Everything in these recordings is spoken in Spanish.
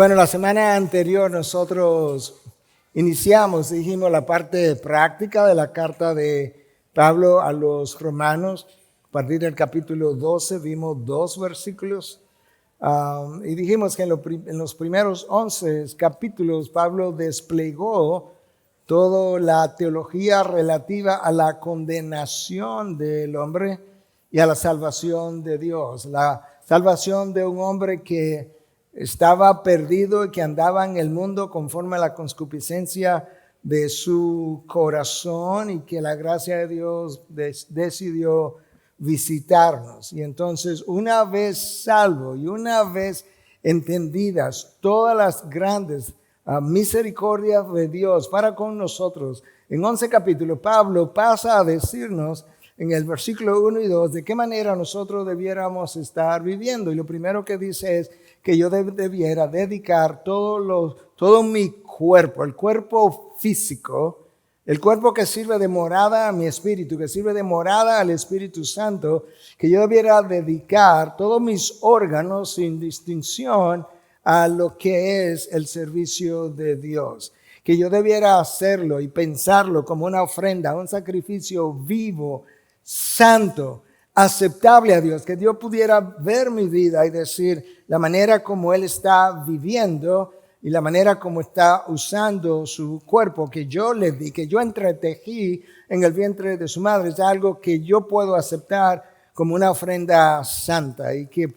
Bueno, la semana anterior nosotros dijimos la parte práctica de la carta de Pablo a los romanos. A partir del capítulo 12 vimos 2 versículos y dijimos que en los primeros 11 capítulos Pablo desplegó toda la teología relativa a la condenación del hombre y a la salvación de Dios. La salvación de un hombre que estaba perdido y que andaba en el mundo conforme a la concupiscencia de su corazón y que la gracia de Dios decidió visitarnos. Y entonces, una vez salvo y una vez entendidas todas las grandes misericordias de Dios para con nosotros, en 11 capítulos, Pablo pasa a decirnos en el versículo 1 y 2 de qué manera nosotros debiéramos estar viviendo. Y lo primero que dice es que yo debiera dedicar todo mi cuerpo, el cuerpo físico, el cuerpo que sirve de morada a mi espíritu, que sirve de morada al Espíritu Santo, que yo debiera dedicar todos mis órganos sin distinción a lo que es el servicio de Dios. Que yo debiera hacerlo y pensarlo como una ofrenda, un sacrificio vivo, santo, aceptable a Dios, que Dios pudiera ver mi vida y decir la manera como Él está viviendo y la manera como está usando su cuerpo que yo le di, que yo entretejí en el vientre de su madre, es algo que yo puedo aceptar como una ofrenda santa y que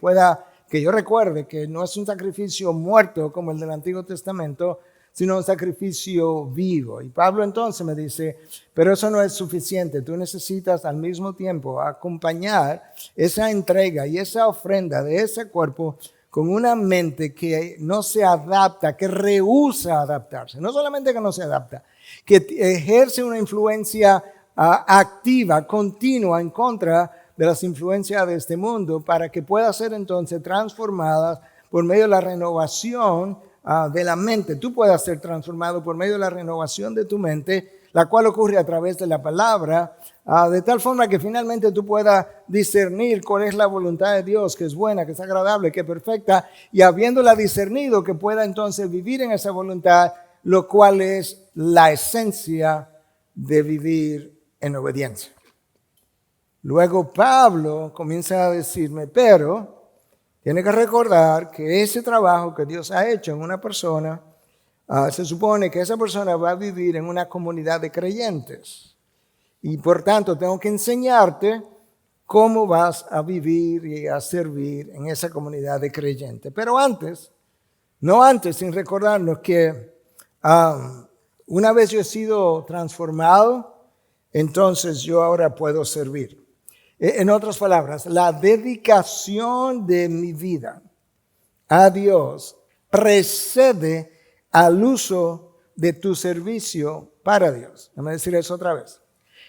yo recuerde que no es un sacrificio muerto como el del Antiguo Testamento, sino un sacrificio vivo. Y Pablo entonces me dice, pero eso no es suficiente. Tú necesitas al mismo tiempo acompañar esa entrega y esa ofrenda de ese cuerpo con una mente que no se adapta, que rehúsa adaptarse. No solamente que no se adapta, que ejerce una influencia activa, continua en contra de las influencias de este mundo para que pueda ser entonces transformada por medio de la renovación de la mente. Tú puedes ser transformado por medio de la renovación de tu mente, la cual ocurre a través de la palabra, de tal forma que finalmente tú puedas discernir cuál es la voluntad de Dios, que es buena, que es agradable, que es perfecta, y habiéndola discernido, que pueda entonces vivir en esa voluntad, lo cual es la esencia de vivir en obediencia. Luego Pablo comienza a decirme, pero tiene que recordar que ese trabajo que Dios ha hecho en una persona, se supone que esa persona va a vivir en una comunidad de creyentes. Y por tanto tengo que enseñarte cómo vas a vivir y a servir en esa comunidad de creyentes. Pero sin recordarnos que una vez yo he sido transformado, entonces yo ahora puedo servir. En otras palabras, la dedicación de mi vida a Dios precede al uso de tu servicio para Dios. Déjame decir eso otra vez.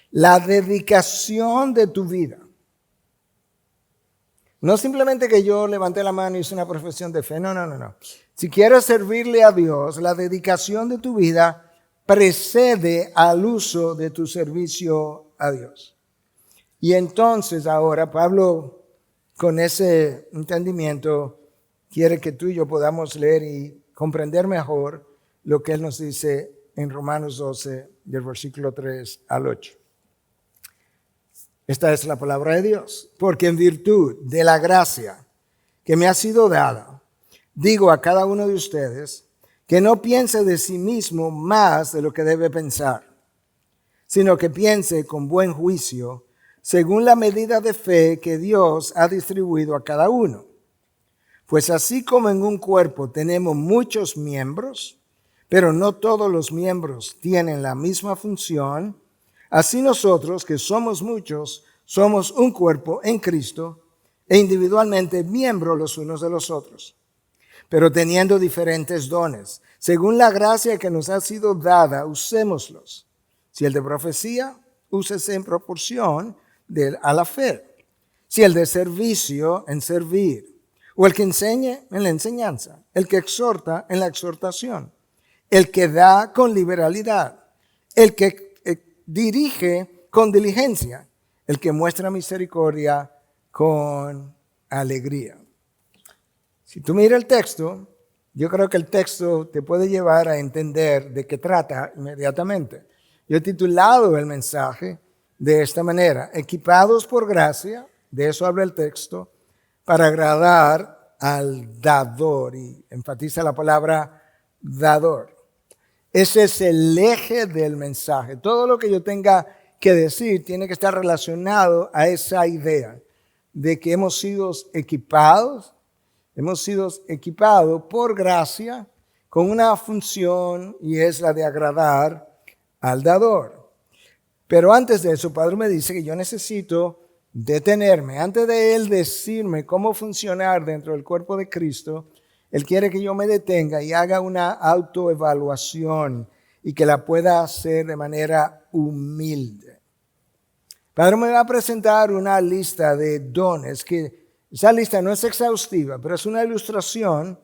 La dedicación de tu vida. No simplemente que yo levanté la mano y hice una profesión de fe. No. Si quieres servirle a Dios, la dedicación de tu vida precede al uso de tu servicio a Dios. Y entonces ahora Pablo, con ese entendimiento, quiere que tú y yo podamos leer y comprender mejor lo que él nos dice en Romanos 12, del versículo 3 al 8. Esta es la palabra de Dios. Porque en virtud de la gracia que me ha sido dada, digo a cada uno de ustedes que no piense de sí mismo más de lo que debe pensar, sino que piense con buen juicio según la medida de fe que Dios ha distribuido a cada uno. Pues así como en un cuerpo tenemos muchos miembros, pero no todos los miembros tienen la misma función, así nosotros, que somos muchos, somos un cuerpo en Cristo e individualmente miembros los unos de los otros. Pero teniendo diferentes dones, según la gracia que nos ha sido dada, usémoslos. Si el de profecía, úsese en proporción a la fe. Si el de servicio, en servir. O el que enseñe, en la enseñanza. El que exhorta, en la exhortación. El que da con liberalidad. El que dirige con diligencia. El que muestra misericordia con alegría. Si tú miras el texto, yo creo que el texto te puede llevar a entender de qué trata inmediatamente. Yo he titulado el mensaje de esta manera: equipados por gracia, de eso habla el texto, para agradar al dador, y enfatiza la palabra dador. Ese es el eje del mensaje. Todo lo que yo tenga que decir tiene que estar relacionado a esa idea de que hemos sido equipados por gracia con una función, y es la de agradar al dador. Pero antes de eso, Padre me dice que yo necesito detenerme. Antes de Él decirme cómo funcionar dentro del cuerpo de Cristo, Él quiere que yo me detenga y haga una autoevaluación y que la pueda hacer de manera humilde. Padre me va a presentar una lista de dones, que esa lista no es exhaustiva, pero es una ilustración,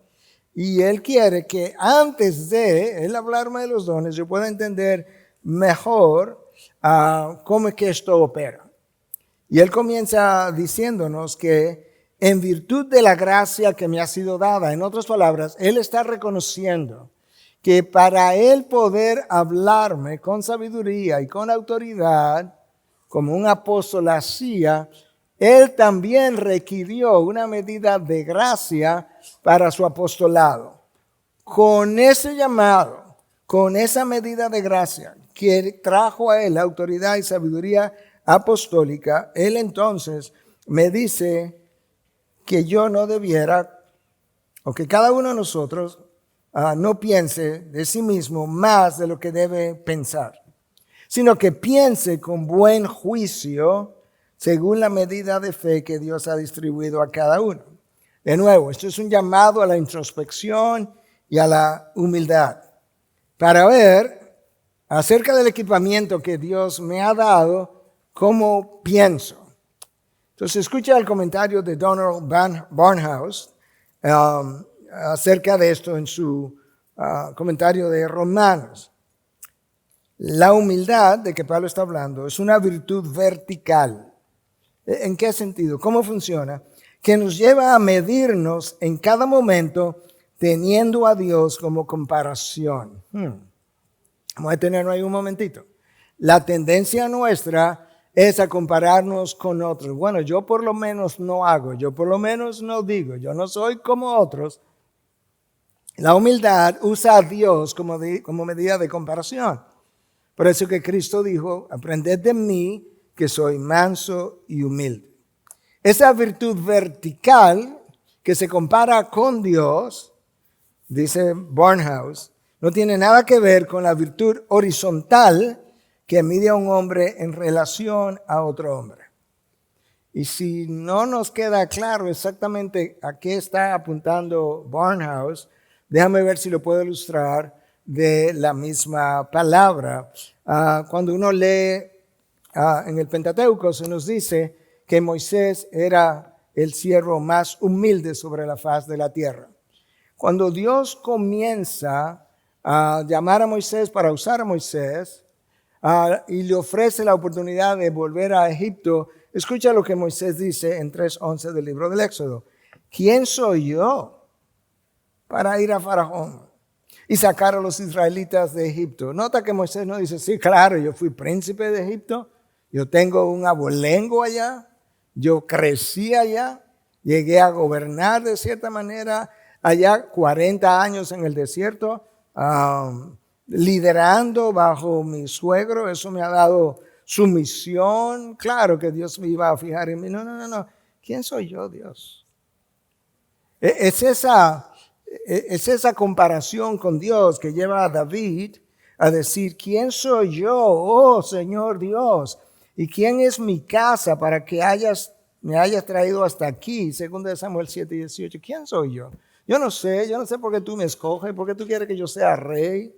y Él quiere que antes de Él hablarme de los dones, yo pueda entender mejor cómo es que esto opera. Y Él comienza diciéndonos que en virtud de la gracia que me ha sido dada, en otras palabras, Él está reconociendo que para Él poder hablarme con sabiduría y con autoridad, como un apóstol hacía, Él también requirió una medida de gracia para su apostolado. Con ese llamado, con esa medida de gracia que trajo a Él autoridad y sabiduría apostólica, Él entonces me dice que yo no debiera, o que cada uno de nosotros no piense de sí mismo más de lo que debe pensar, sino que piense con buen juicio según la medida de fe que Dios ha distribuido a cada uno. De nuevo, esto es un llamado a la introspección y a la humildad para ver acerca del equipamiento que Dios me ha dado, cómo pienso. Entonces, escucha el comentario de Donald Barnhouse acerca de esto en su comentario de Romanos. La humildad de que Pablo está hablando es una virtud vertical. ¿En qué sentido? ¿Cómo funciona? Que nos lleva a medirnos en cada momento teniendo a Dios como comparación. Vamos a detenernos ahí un momentito. La tendencia nuestra es a compararnos con otros. Bueno, yo por lo menos no hago, yo por lo menos no digo, yo no soy como otros. La humildad usa a Dios como medida de comparación. Por eso que Cristo dijo: aprended de mí que soy manso y humilde. Esa virtud vertical que se compara con Dios, dice Barnhouse, no tiene nada que ver con la virtud horizontal que mide a un hombre en relación a otro hombre. Y si no nos queda claro exactamente a qué está apuntando Barnhouse, déjame ver si lo puedo ilustrar de la misma palabra. Cuando uno lee en el Pentateuco, se nos dice que Moisés era el siervo más humilde sobre la faz de la tierra. Cuando Dios comienza a llamar a Moisés para usar a Moisés y le ofrece la oportunidad de volver a Egipto, escucha lo que Moisés dice en 3:11 del libro del Éxodo. ¿Quién soy yo para ir a Faraón y sacar a los israelitas de Egipto? Nota que Moisés no dice: sí, claro, yo fui príncipe de Egipto, yo tengo un abolengo allá, yo crecí allá, llegué a gobernar de cierta manera allá 40 años en el desierto, liderando bajo mi suegro. Eso me ha dado sumisión. Claro que Dios me iba a fijar en mí. No. ¿Quién soy yo, Dios? Es esa comparación con Dios que lleva a David a decir: ¿quién soy yo, oh Señor Dios? ¿Y quién es mi casa para que me hayas traído hasta aquí? Segundo de Samuel 7:18. ¿Quién soy yo? Yo no sé por qué tú me escoges, por qué tú quieres que yo sea rey.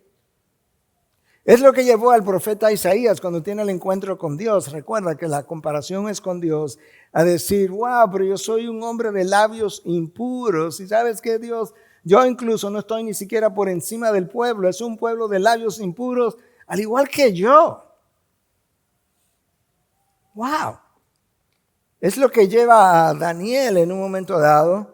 Es lo que llevó al profeta Isaías cuando tiene el encuentro con Dios. Recuerda que la comparación es con Dios, a decir: wow, pero yo soy un hombre de labios impuros. Y sabes qué, Dios, yo incluso no estoy ni siquiera por encima del pueblo. Es un pueblo de labios impuros, al igual que yo. Wow. Es lo que lleva a Daniel en un momento dado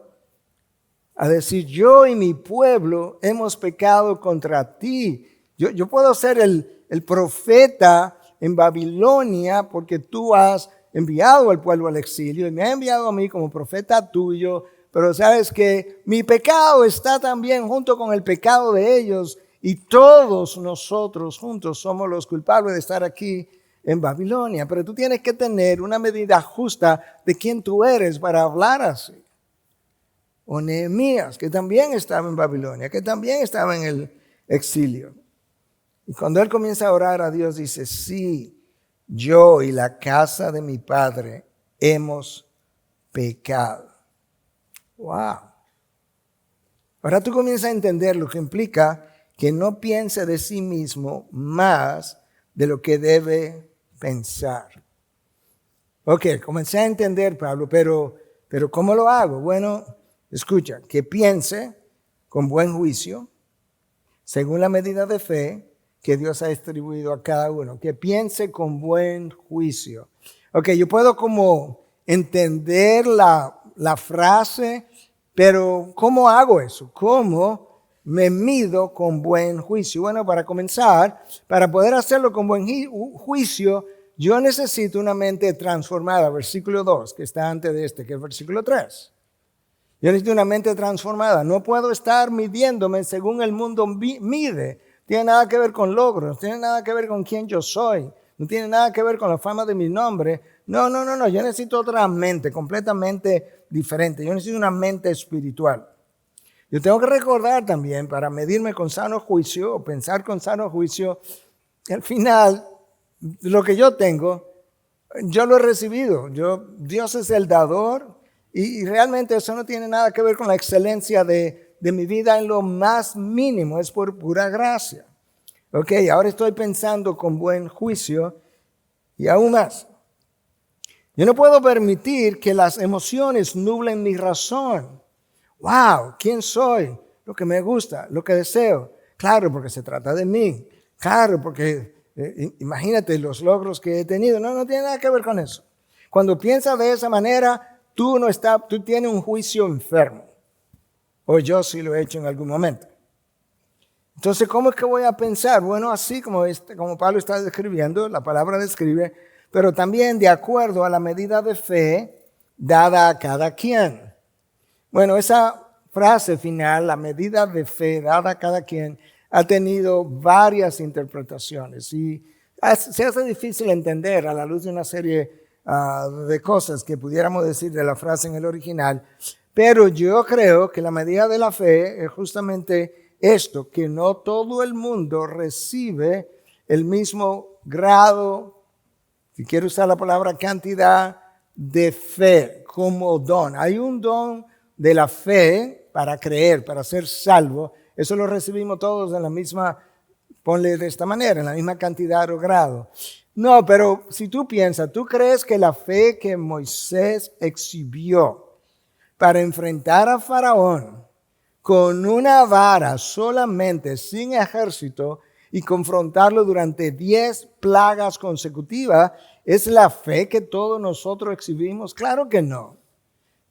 a decir, yo y mi pueblo hemos pecado contra ti. Yo puedo ser el profeta en Babilonia porque tú has enviado al pueblo al exilio y me has enviado a mí como profeta tuyo, pero sabes que mi pecado está también junto con el pecado de ellos y todos nosotros juntos somos los culpables de estar aquí en Babilonia. Pero tú tienes que tener una medida justa de quién tú eres para hablar así. O Nehemías, que también estaba en Babilonia, que también estaba en el exilio. Y cuando él comienza a orar a Dios, dice, sí, yo y la casa de mi padre hemos pecado. Wow. Ahora tú comienzas a entender lo que implica que no piense de sí mismo más de lo que debe pensar. Ok, comencé a entender, Pablo, pero ¿cómo lo hago? Bueno, escucha, que piense con buen juicio, según la medida de fe que Dios ha distribuido a cada uno. Que piense con buen juicio. Ok, yo puedo como entender la frase, pero ¿cómo hago eso? ¿Cómo me mido con buen juicio? Bueno, para comenzar, para poder hacerlo con buen juicio, yo necesito una mente transformada. Versículo 2, que está antes de este, que es versículo 3. Yo necesito una mente transformada. No puedo estar midiéndome según el mundo mide. Tiene nada que ver con logros, no tiene nada que ver con quién yo soy, no tiene nada que ver con la fama de mi nombre. No. Yo necesito otra mente completamente diferente. Yo necesito una mente espiritual. Yo tengo que recordar también, para medirme con sano juicio o pensar con sano juicio, que al final lo que yo tengo, yo lo he recibido. Dios es el dador y realmente eso no tiene nada que ver con la excelencia de mi vida en lo más mínimo, es por pura gracia. Ok, ahora estoy pensando con buen juicio y aún más. Yo no puedo permitir que las emociones nublen mi razón. Wow, ¿quién soy? Lo que me gusta, lo que deseo. Claro, porque se trata de mí. Claro, porque imagínate los logros que he tenido. No tiene nada que ver con eso. Cuando piensas de esa manera, tú tienes un juicio enfermo. O yo sí lo he hecho en algún momento. Entonces, ¿cómo es que voy a pensar? Bueno, así como Pablo está describiendo, la palabra describe, pero también de acuerdo a la medida de fe dada a cada quien. Bueno, esa frase final, la medida de fe dada a cada quien, ha tenido varias interpretaciones y se hace difícil entender a la luz de una serie de cosas que pudiéramos decir de la frase en el original. Pero yo creo que la medida de la fe es justamente esto, que no todo el mundo recibe el mismo grado, si quiero usar la palabra cantidad, de fe como don. Hay un don de la fe para creer, para ser salvo. Eso lo recibimos todos en la misma, ponle de esta manera, en la misma cantidad o grado. No, pero si tú piensas, tú crees que la fe que Moisés exhibió para enfrentar a Faraón con una vara solamente, sin ejército, y confrontarlo durante 10 plagas consecutivas, ¿es la fe que todos nosotros exhibimos? Claro que no.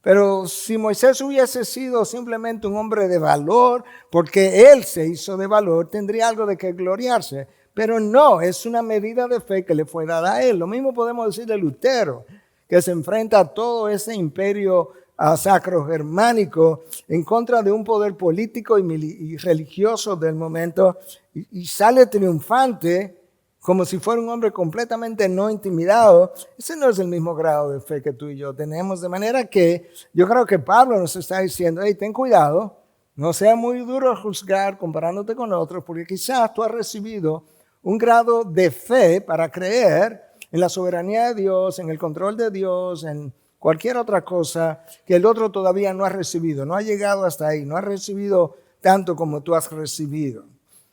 Pero si Moisés hubiese sido simplemente un hombre de valor, porque él se hizo de valor, tendría algo de que gloriarse. Pero no, es una medida de fe que le fue dada a él. Lo mismo podemos decir de Lutero, que se enfrenta a todo ese imperio sacro-germánico en contra de un poder político y religioso del momento y sale triunfante como si fuera un hombre completamente no intimidado. Ese no es el mismo grado de fe que tú y yo tenemos, de manera que yo creo que Pablo nos está diciendo, hey, ten cuidado, no sea muy duro juzgar comparándote con otros, porque quizás tú has recibido un grado de fe para creer en la soberanía de Dios, en el control de Dios, en cualquier otra cosa que el otro todavía no ha recibido, no ha llegado hasta ahí, no ha recibido tanto como tú has recibido.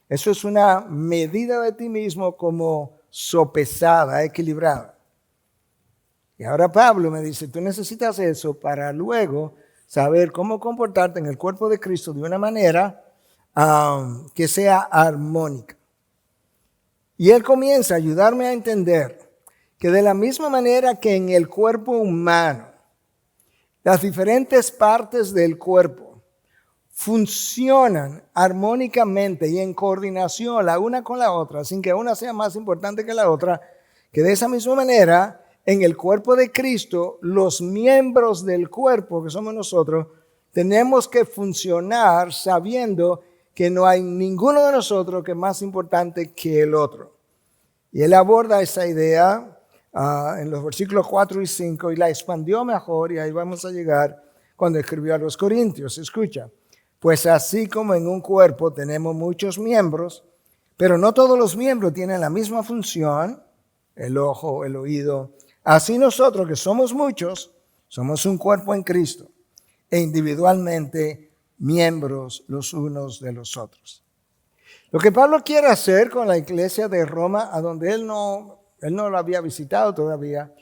Eso es una medida de ti mismo como sopesada, equilibrada. Y ahora Pablo me dice, tú necesitas eso para luego saber cómo comportarte en el cuerpo de Cristo de una manera que sea armónica. Y él comienza a ayudarme a entender que de la misma manera que en el cuerpo humano, las diferentes partes del cuerpo funcionan armónicamente y en coordinación la una con la otra, sin que una sea más importante que la otra, que de esa misma manera, en el cuerpo de Cristo, los miembros del cuerpo, que somos nosotros, tenemos que funcionar sabiendo que no hay ninguno de nosotros que es más importante que el otro. Y él aborda esa idea en los versículos 4 y 5 y la expandió mejor, y ahí vamos a llegar cuando escribió a los Corintios. Escucha, pues así como en un cuerpo tenemos muchos miembros, pero no todos los miembros tienen la misma función, el ojo, el oído. Así nosotros, que somos muchos, somos un cuerpo en Cristo e individualmente miembros los unos de los otros. Lo que Pablo quiere hacer con la iglesia de Roma, a donde él no lo había visitado todavía,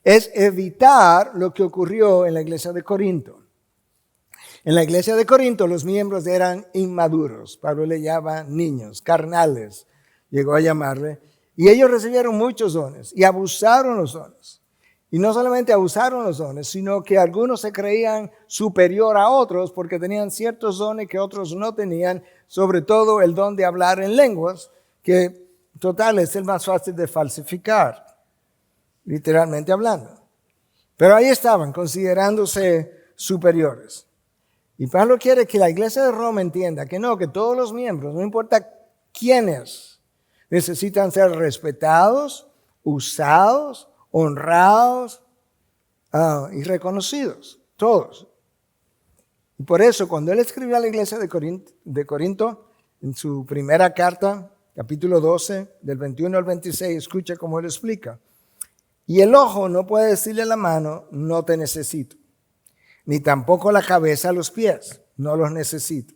es evitar lo que ocurrió en la iglesia de Corinto. En la iglesia de Corinto los miembros eran inmaduros. Pablo le llama niños, carnales, llegó a llamarle. Y ellos recibieron muchos dones y abusaron los dones. Y no solamente abusaron los dones, sino que algunos se creían superior a otros porque tenían ciertos dones que otros no tenían, sobre todo el don de hablar en lenguas, que total es el más fácil de falsificar, literalmente hablando. Pero ahí estaban, considerándose superiores. Y Pablo quiere que la iglesia de Roma entienda que no, que todos los miembros, no importa quiénes, necesitan ser respetados, usados, honrados y reconocidos, todos. Y por eso, cuando él escribió a la iglesia de Corinto, en su primera carta, capítulo 12, del 21 al 26, escucha cómo él explica. Y el ojo no puede decirle a la mano, no te necesito, ni tampoco la cabeza a los pies, no los necesito.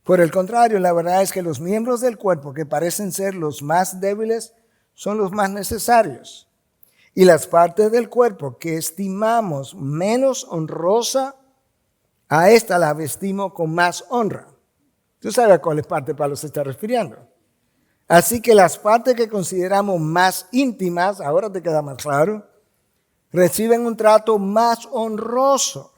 Por el contrario, la verdad es que los miembros del cuerpo que parecen ser los más débiles son los más necesarios. Y las partes del cuerpo que estimamos menos honrosa, a esta la vestimos con más honra. ¿Tú sabes a cuál parte Pablo se está refiriendo? Así que las partes que consideramos más íntimas, ahora te queda más claro, reciben un trato más honroso,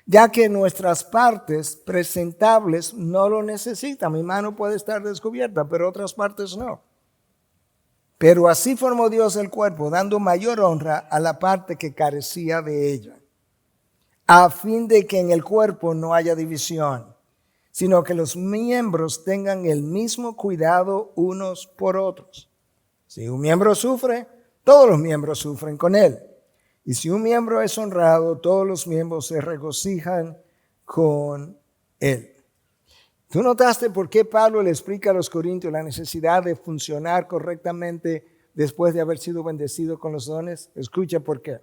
ya que nuestras partes presentables no lo necesitan. Mi mano puede estar descubierta, pero otras partes no. Pero así formó Dios el cuerpo, dando mayor honra a la parte que carecía de ella, a fin de que en el cuerpo no haya división, sino que los miembros tengan el mismo cuidado unos por otros. Si un miembro sufre, todos los miembros sufren con él. Y si un miembro es honrado, todos los miembros se regocijan con él. ¿Tú notaste por qué Pablo le explica a los corintios la necesidad de funcionar correctamente después de haber sido bendecido con los dones? Escucha por qué.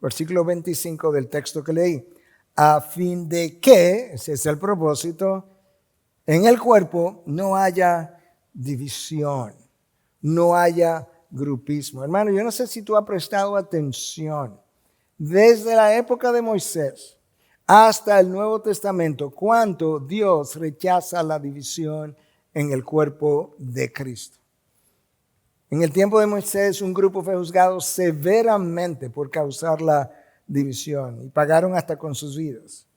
Versículo 25 del texto que leí. A fin de que, ese es el propósito, en el cuerpo no haya división, no haya grupismo. Hermano, yo no sé si tú has prestado atención. Desde la época de Moisés hasta el Nuevo Testamento, cuánto Dios rechaza la división en el cuerpo de Cristo. En el tiempo de Moisés, un grupo fue juzgado severamente por causar la división y pagaron hasta con sus vidas.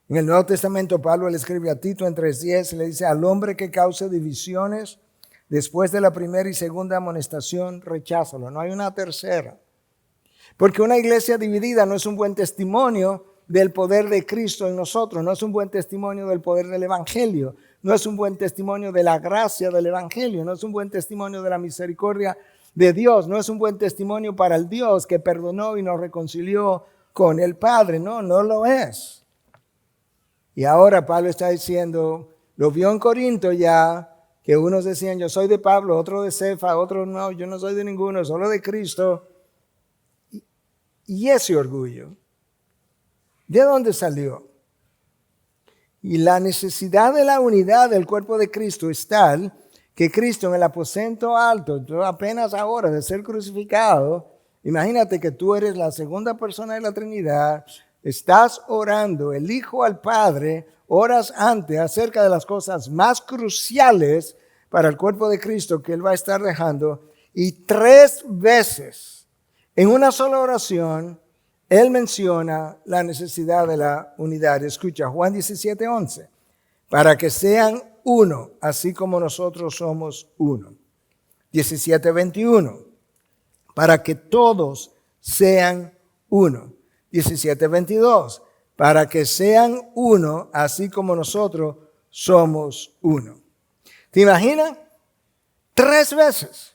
En el Nuevo Testamento, Pablo le escribe a Tito en 3:10 y le dice: al hombre que cause divisiones después de la primera y segunda amonestación, recházalo. No hay una tercera. Porque una iglesia dividida no es un buen testimonio del poder de Cristo en nosotros, no es un buen testimonio del poder del Evangelio, no es un buen testimonio de la gracia del Evangelio, no es un buen testimonio de la misericordia de Dios, no es un buen testimonio para el Dios que perdonó y nos reconcilió con el Padre, no lo es. Y ahora Pablo está diciendo, lo vio en Corinto ya, que unos decían yo soy de Pablo, otro de Cefa, otros no, yo no soy de ninguno, solo de Cristo. Y ese orgullo, ¿de dónde salió? Y la necesidad de la unidad del cuerpo de Cristo es tal que Cristo en el aposento alto, apenas ahora de ser crucificado, imagínate que tú eres la segunda persona de la Trinidad, estás orando el Hijo al Padre, horas antes acerca de las cosas más cruciales para el cuerpo de Cristo que Él va a estar dejando, y 3 veces en una sola oración Él menciona la necesidad de la unidad. Escucha, Juan 17:11. para que sean uno, así como nosotros somos uno. 17:21, para que todos sean uno. 17:22, para que sean uno, así como nosotros somos uno. ¿Te imaginas? 3 veces,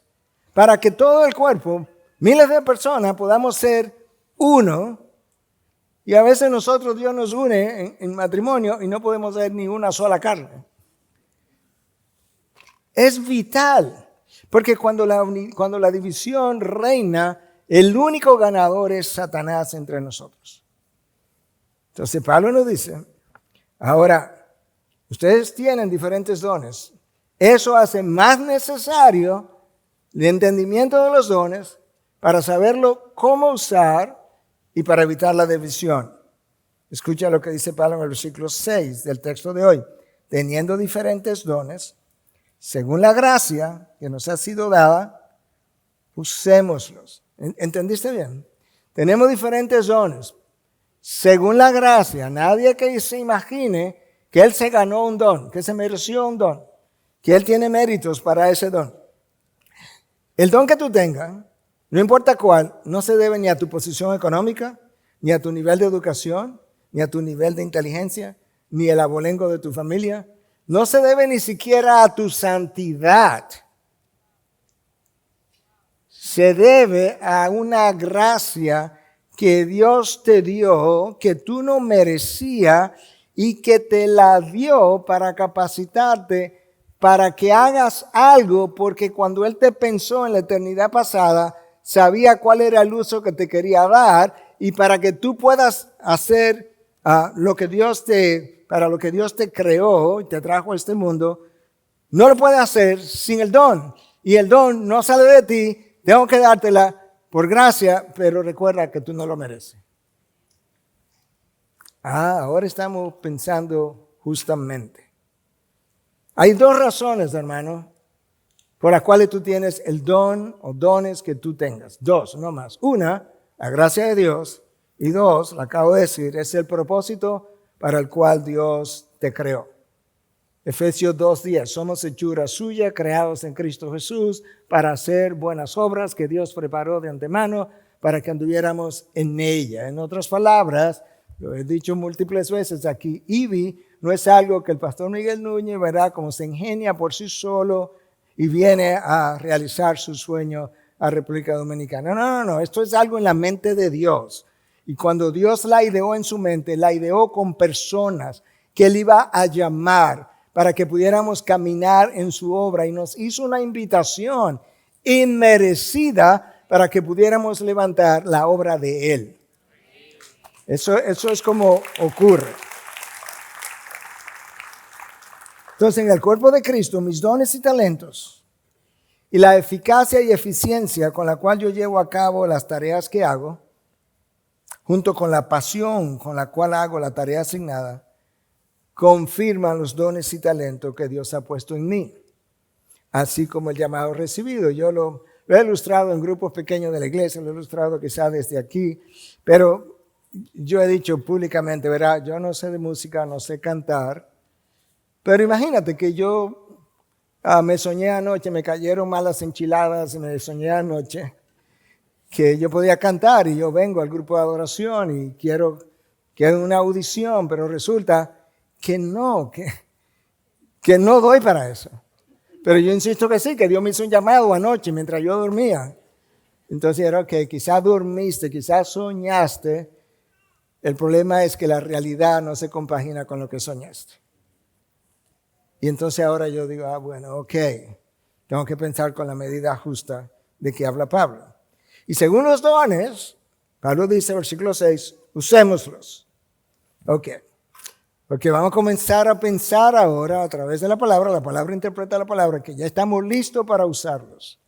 para que todo el cuerpo, miles de personas, podamos ser uno. Y a veces nosotros, Dios nos une en matrimonio y no podemos ser ni una sola carne. Es vital, porque cuando la división reina, el único ganador es Satanás entre nosotros. Entonces Pablo nos dice, ahora, ustedes tienen diferentes dones. Eso hace más necesario el entendimiento de los dones para saberlo cómo usar y para evitar la división. Escucha lo que dice Pablo en el versículo 6 del texto de hoy. Teniendo diferentes dones, según la gracia que nos ha sido dada, usémoslos. ¿Entendiste bien? Tenemos diferentes dones. Según la gracia, nadie que se imagine que él se ganó un don, que se mereció un don, que él tiene méritos para ese don. El don que tú tengas, no importa cuál, no se debe ni a tu posición económica, ni a tu nivel de educación, ni a tu nivel de inteligencia, ni el abolengo de tu familia. No se debe ni siquiera a tu santidad. Se debe a una gracia que Dios te dio, que tú no merecías y que te la dio para capacitarte para que hagas algo, porque cuando Él te pensó en la eternidad pasada, sabía cuál era el uso que te quería dar, y para que tú puedas hacer para lo que Dios te creó y te trajo a este mundo, no lo puedes hacer sin el don. Y el don no sale de ti, tengo que dártela por gracia, pero recuerda que tú no lo mereces. Ahora estamos pensando justamente. Hay 2 razones, hermano, por las cuales tú tienes el don o dones que tú tengas. 2, no más. Una, la gracia de Dios. Y 2, lo acabo de decir, es el propósito para el cual Dios te creó. Efesios 2:10, somos hechura suya, creados en Cristo Jesús, para hacer buenas obras que Dios preparó de antemano para que anduviéramos en ella. En otras palabras, lo he dicho múltiples veces aquí, IBI no es algo que el pastor Miguel Núñez verá como se ingenia por sí solo y viene a realizar su sueño a República Dominicana. No. Esto es algo en la mente de Dios. Y cuando Dios la ideó en su mente, la ideó con personas que Él iba a llamar para que pudiéramos caminar en su obra. Y nos hizo una invitación inmerecida para que pudiéramos levantar la obra de Él. Eso es como ocurre. Entonces, en el cuerpo de Cristo, mis dones y talentos y la eficacia y eficiencia con la cual yo llevo a cabo las tareas que hago, junto con la pasión con la cual hago la tarea asignada, confirman los dones y talentos que Dios ha puesto en mí, así como el llamado recibido. Yo lo he ilustrado en grupos pequeños de la iglesia, lo he ilustrado quizás desde aquí, pero yo he dicho públicamente, verá, yo no sé de música, no sé cantar, pero imagínate que yo me soñé anoche, me cayeron malas enchiladas, me soñé anoche que yo podía cantar y yo vengo al grupo de adoración y quiero una audición, pero resulta que no doy para eso. Pero yo insisto que sí, que Dios me hizo un llamado anoche mientras yo dormía. Entonces era que quizás dormiste, quizás soñaste. El problema es que la realidad no se compagina con lo que soñaste. Y entonces ahora yo digo, bueno, ok, tengo que pensar con la medida justa de que habla Pablo. Y según los dones, Pablo dice, versículo 6, usémoslos. Ok, vamos a comenzar a pensar ahora a través de la palabra interpreta la palabra, que ya estamos listos para usarlos.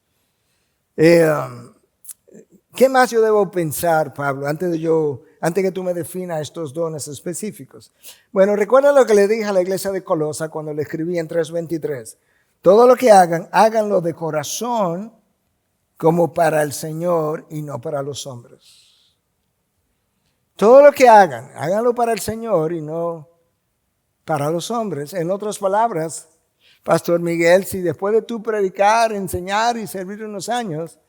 ¿Qué más yo debo pensar, Pablo, antes que tú me definas estos dones específicos? Bueno, recuerda lo que le dije a la iglesia de Colosa cuando le escribí en 3:23. Todo lo que hagan, háganlo de corazón como para el Señor y no para los hombres. Todo lo que hagan, háganlo para el Señor y no para los hombres. En otras palabras, Pastor Miguel, si después de tú predicar, enseñar y servir unos años,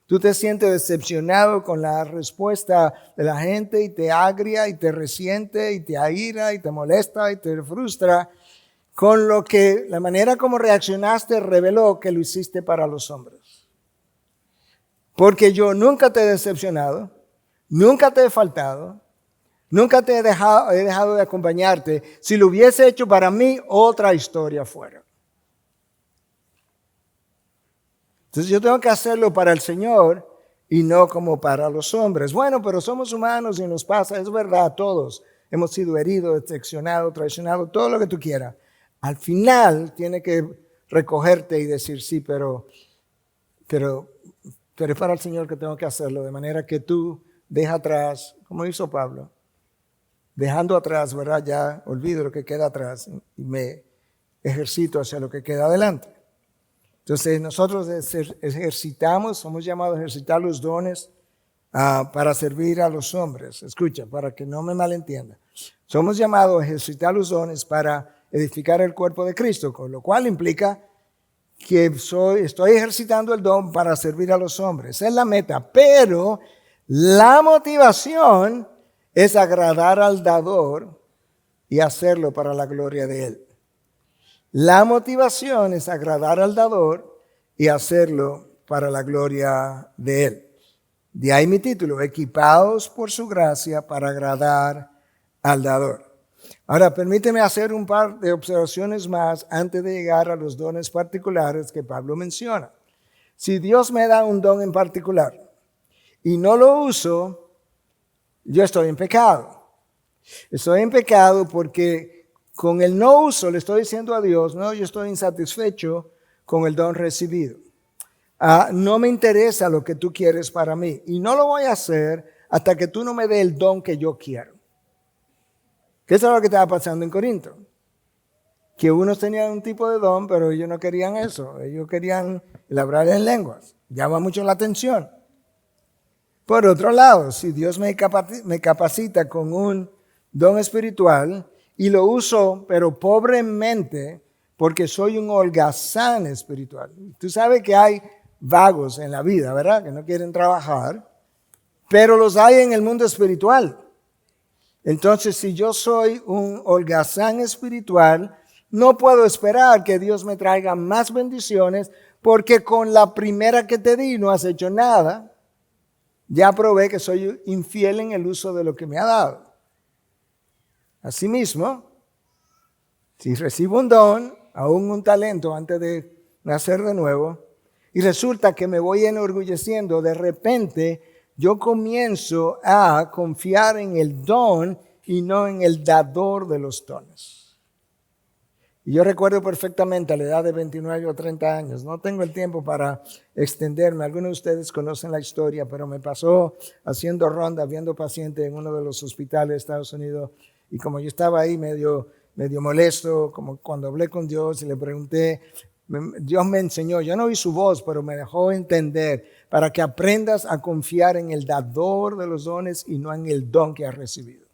tú te sientes decepcionado con la respuesta de la gente y te agria y te resiente y te aira y te molesta y te frustra, con lo que la manera como reaccionaste reveló que lo hiciste para los hombres. Porque yo nunca te he decepcionado, nunca te he faltado, nunca te he dejado de acompañarte. Si lo hubiese hecho para mí, otra historia fuera. Entonces yo tengo que hacerlo para el Señor y no como para los hombres. Bueno, pero somos humanos y nos pasa, es verdad, todos hemos sido heridos, decepcionados, traicionados, todo lo que tú quieras. Al final tiene que recogerte y decir, sí, pero es para el Señor que tengo que hacerlo, de manera que tú deja atrás, como hizo Pablo, dejando atrás, ¿verdad? Ya olvido lo que queda atrás y me ejercito hacia lo que queda adelante. Entonces nosotros ejercitamos, somos llamados a ejercitar los dones para servir a los hombres. Escucha, para que no me malentienda. Somos llamados a ejercitar los dones para edificar el cuerpo de Cristo, con lo cual implica que estoy ejercitando el don para servir a los hombres. Esa es la meta, pero la motivación es agradar al dador y hacerlo para la gloria de Él. La motivación es agradar al dador y hacerlo para la gloria de Él. De ahí mi título, equipados por su gracia para agradar al dador. Ahora, permíteme hacer un par de observaciones más antes de llegar a los dones particulares que Pablo menciona. Si Dios me da un don en particular y no lo uso, yo estoy en pecado. Estoy en pecado porque con el no uso le estoy diciendo a Dios, no, yo estoy insatisfecho con el don recibido. No me interesa lo que tú quieres para mí y no lo voy a hacer hasta que tú no me des el don que yo quiero. ¿Qué es lo que estaba pasando en Corinto? Que unos tenían un tipo de don, pero ellos no querían eso. Ellos querían hablar en lenguas. Llama mucho la atención. Por otro lado, si Dios me capacita con un don espiritual y lo uso, pero pobremente, porque soy un holgazán espiritual. Tú sabes que hay vagos en la vida, ¿verdad? Que no quieren trabajar, pero los hay en el mundo espiritual. Entonces, si yo soy un holgazán espiritual, no puedo esperar que Dios me traiga más bendiciones, porque con la primera que te di no has hecho nada. Ya probé que soy infiel en el uso de lo que me ha dado. Asimismo, si recibo un don, aún un talento antes de nacer de nuevo, y resulta que me voy enorgulleciendo, de repente yo comienzo a confiar en el don y no en el dador de los dones. Y yo recuerdo perfectamente a la edad de 29 o 30 años, no tengo el tiempo para extenderme, algunos de ustedes conocen la historia, pero me pasó haciendo ronda, viendo pacientes en uno de los hospitales de Estados Unidos, y como yo estaba ahí medio molesto, como cuando hablé con Dios y le pregunté, Dios me enseñó, yo no oí su voz, pero me dejó entender, para que aprendas a confiar en el dador de los dones y no en el don que has recibido.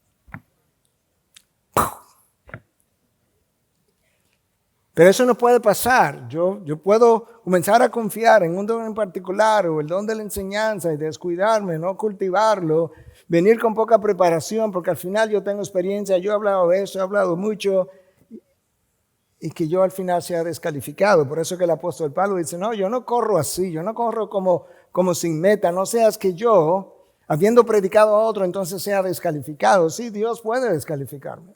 Pero eso no puede pasar. Yo puedo comenzar a confiar en un don en particular o el don de la enseñanza y descuidarme, no cultivarlo, venir con poca preparación porque al final yo tengo experiencia, yo he hablado de eso, he hablado mucho y que yo al final sea descalificado. Por eso que el apóstol Pablo dice, no, yo no corro así, yo no corro como sin meta, no seas que yo, habiendo predicado a otro, entonces sea descalificado. Sí, Dios puede descalificarme.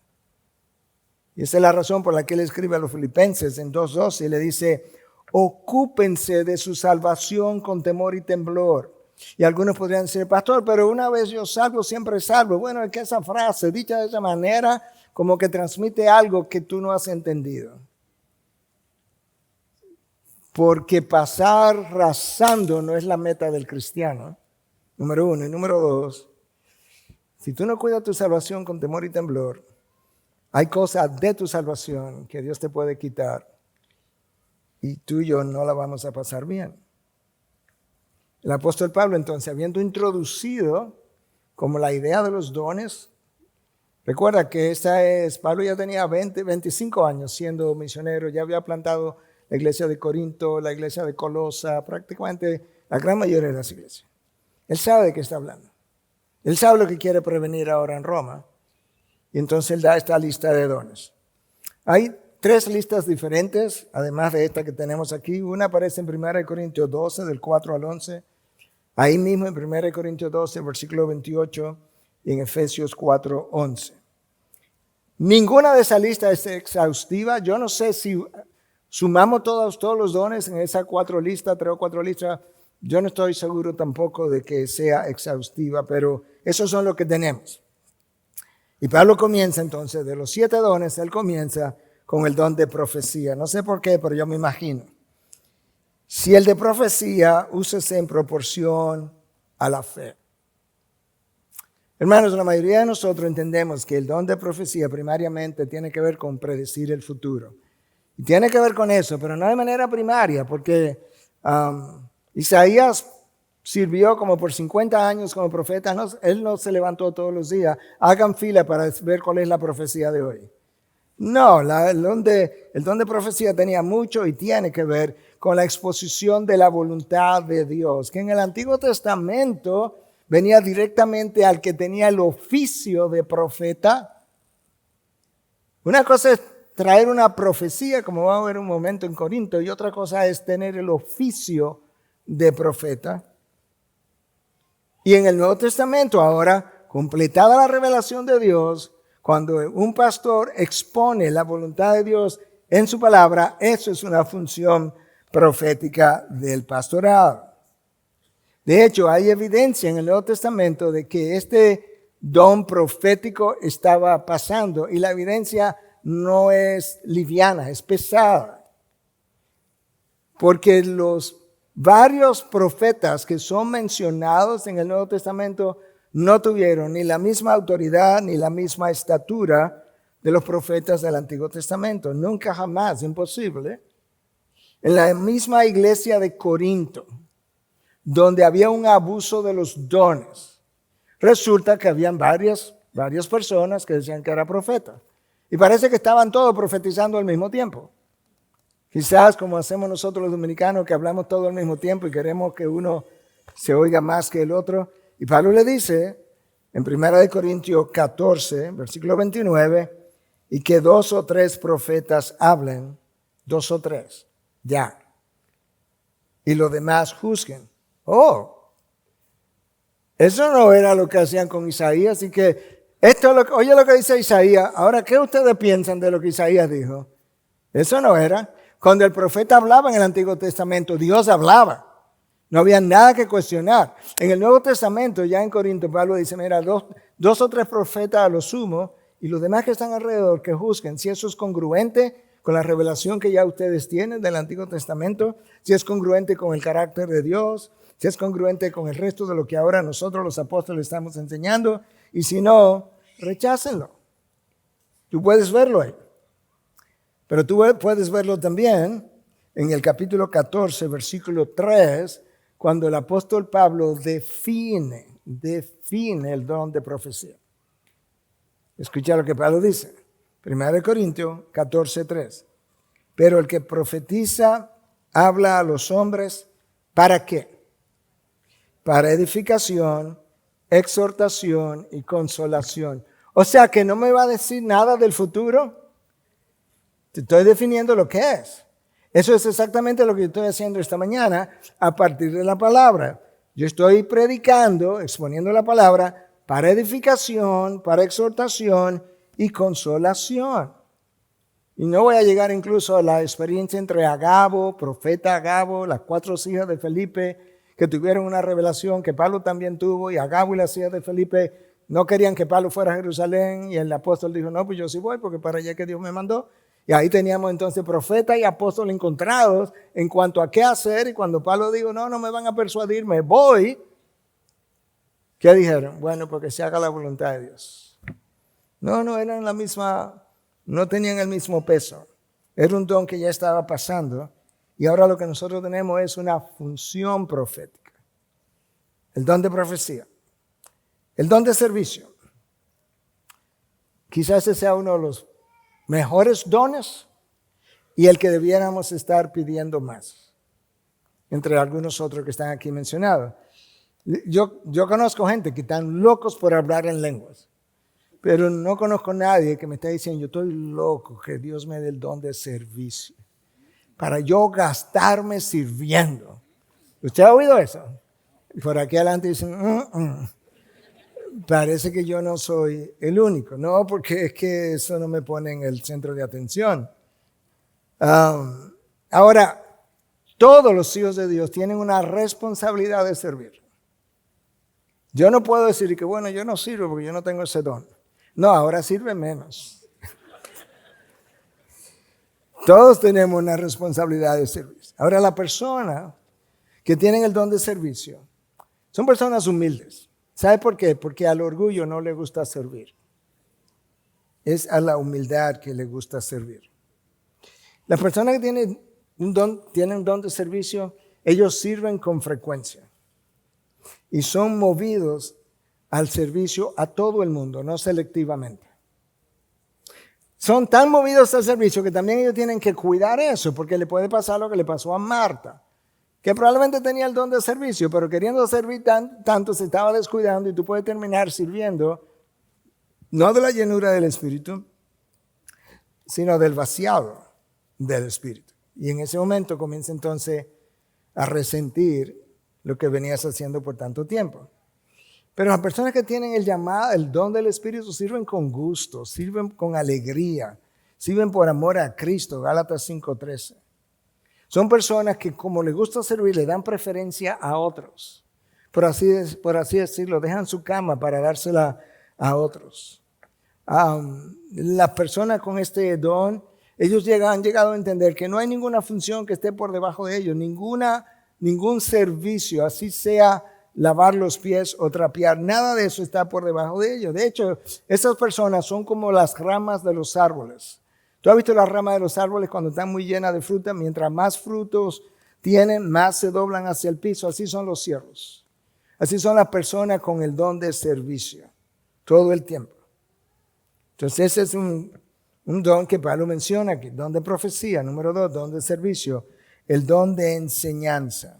Y esa es la razón por la que él escribe a los Filipenses en 2:12 y le dice, ocúpense de su salvación con temor y temblor. Y algunos podrían decir, pastor, pero una vez yo salvo, siempre salvo. Bueno, es que esa frase, dicha de esa manera, como que transmite algo que tú no has entendido. Porque pasar rasando no es la meta del cristiano, número uno. Y número dos, si tú no cuidas tu salvación con temor y temblor, hay cosas de tu salvación que Dios te puede quitar y tú y yo no la vamos a pasar bien. El apóstol Pablo, entonces, habiendo introducido como la idea de los dones Recuerda que Pablo ya tenía 25 años siendo misionero, ya había plantado la iglesia de Corinto, la iglesia de Colosa, prácticamente la gran mayoría de las iglesias. Él sabe de qué está hablando. Él sabe lo que quiere prevenir ahora en Roma. Y entonces él da esta lista de dones. Hay 3 listas diferentes, además de esta que tenemos aquí. Una aparece en 1 Corintios 12, del 4 al 11. Ahí mismo en 1 Corintios 12, versículo 28, y en Efesios 4, 11. Ninguna de esas listas es exhaustiva. Yo no sé si sumamos todos los dones en esas 4 listas, 3 o 4 listas. Yo no estoy seguro tampoco de que sea exhaustiva, pero esos son los que tenemos. Y Pablo comienza entonces, de los 7 dones, él comienza con el don de profecía. No sé por qué, pero yo me imagino. Si el de profecía, úsese en proporción a la fe. Hermanos, la mayoría de nosotros entendemos que el don de profecía primariamente tiene que ver con predecir el futuro. Y tiene que ver con eso, pero no de manera primaria, porque Isaías sirvió como por 50 años como profeta. No, él no se levantó todos los días. Hagan fila para ver cuál es la profecía de hoy. No, el don de profecía tenía mucho y tiene que ver con la exposición de la voluntad de Dios, que en el Antiguo Testamento venía directamente al que tenía el oficio de profeta. Una cosa es traer una profecía, como vamos a ver un momento en Corinto, y otra cosa es tener el oficio de profeta. Y en el Nuevo Testamento ahora, completada la revelación de Dios, cuando un pastor expone la voluntad de Dios en su palabra, eso es una función profética del pastorado. De hecho, hay evidencia en el Nuevo Testamento de que este don profético estaba pasando, y la evidencia no es liviana, es pesada. Porque los varios profetas que son mencionados en el Nuevo Testamento no tuvieron ni la misma autoridad ni la misma estatura de los profetas del Antiguo Testamento. Nunca, jamás, imposible. En la misma iglesia de Corinto, donde había un abuso de los dones, resulta que habían varias personas que decían que era profeta. Y parece que estaban todos profetizando al mismo tiempo. Quizás como hacemos nosotros los dominicanos, que hablamos todo al mismo tiempo y queremos que uno se oiga más que el otro. Y Pablo le dice en 1 Corintios 14, versículo 29, y que 2 o 3 profetas hablen, 2 o 3, ya. Y los demás juzguen. Oh, eso no era lo que hacían con Isaías. Así que oye lo que dice Isaías. Ahora, ¿qué ustedes piensan de lo que Isaías dijo? Eso no era. Cuando el profeta hablaba en el Antiguo Testamento, Dios hablaba. No había nada que cuestionar. En el Nuevo Testamento, ya en Corinto, Pablo dice, mira, dos o 3 profetas a lo sumo, y los demás que están alrededor que juzguen si eso es congruente con la revelación que ya ustedes tienen del Antiguo Testamento, si es congruente con el carácter de Dios, si es congruente con el resto de lo que ahora nosotros los apóstoles estamos enseñando, y si no, rechácenlo. Tú puedes verlo ahí. Pero tú puedes verlo también en el capítulo 14, versículo 3, cuando el apóstol Pablo define el don de profecía. Escucha lo que Pablo dice. 1 Corintios 14, 3. Pero el que profetiza habla a los hombres, ¿para qué? Para edificación, exhortación y consolación. O sea que no me va a decir nada del futuro. Te estoy definiendo lo que es. Eso es exactamente lo que yo estoy haciendo esta mañana a partir de la palabra. Yo estoy predicando, exponiendo la palabra para edificación, para exhortación y consolación. Y no voy a llegar incluso a la experiencia entre Agabo, profeta Agabo, las 4 hijas de Felipe, que tuvieron una revelación que Pablo también tuvo, y Agabo y las hijas de Felipe no querían que Pablo fuera a Jerusalén, y el apóstol dijo, no, pues yo sí voy porque para allá que Dios me mandó. Y ahí teníamos entonces profeta y apóstol encontrados en cuanto a qué hacer. Y cuando Pablo dijo, no me van a persuadir, me voy. ¿Qué dijeron? Bueno, porque se haga la voluntad de Dios. No eran la misma, no tenían el mismo peso. Era un don que ya estaba pasando. Y ahora lo que nosotros tenemos es una función profética. El don de profecía. El don de servicio. Quizás ese sea uno de los mejores dones y el que debiéramos estar pidiendo más, entre algunos otros que están aquí mencionados. Yo conozco gente que están locos por hablar en lenguas, pero no conozco a nadie que me esté diciendo, yo estoy loco, que Dios me dé el don de servicio, para yo gastarme sirviendo. ¿Usted ha oído eso? Y por aquí adelante dicen, parece que yo no soy el único. No, porque es que eso no me pone en el centro de atención. Ahora, todos los hijos de Dios tienen una responsabilidad de servir. Yo no puedo decir que, bueno, yo no sirvo porque yo no tengo ese don. No, ahora sirve menos. Todos tenemos una responsabilidad de servicio. Ahora, la persona que tienen el don de servicio son personas humildes. ¿Sabe por qué? Porque al orgullo no le gusta servir. Es a la humildad que le gusta servir. Las personas que tienen un don de servicio, ellos sirven con frecuencia. Y son movidos al servicio a todo el mundo, no selectivamente. Son tan movidos al servicio que también ellos tienen que cuidar eso, porque le puede pasar lo que le pasó a Marta, que probablemente tenía el don de servicio, pero queriendo servir tanto se estaba descuidando y tú puedes terminar sirviendo, no de la llenura del Espíritu, sino del vaciado del Espíritu. Y en ese momento comienza entonces a resentir lo que venías haciendo por tanto tiempo. Pero las personas que tienen el don del Espíritu sirven con gusto, sirven con alegría, sirven por amor a Cristo, Gálatas 5:13. Son personas que como les gusta servir, le dan preferencia a otros. Por así decirlo, dejan su cama para dársela a otros. Las personas con este don, ellos han llegado a entender que no hay ninguna función que esté por debajo de ellos, ningún servicio, así sea lavar los pies o trapear, nada de eso está por debajo de ellos. De hecho, esas personas son como las ramas de los árboles. ¿Tú has visto las ramas de los árboles cuando están muy llenas de fruta? Mientras más frutos tienen, más se doblan hacia el piso. Así son los siervos. Así son las personas con el don de servicio, todo el tiempo. Entonces ese es un don que Pablo menciona aquí, don de profecía. Número 2, don de servicio, el don de enseñanza.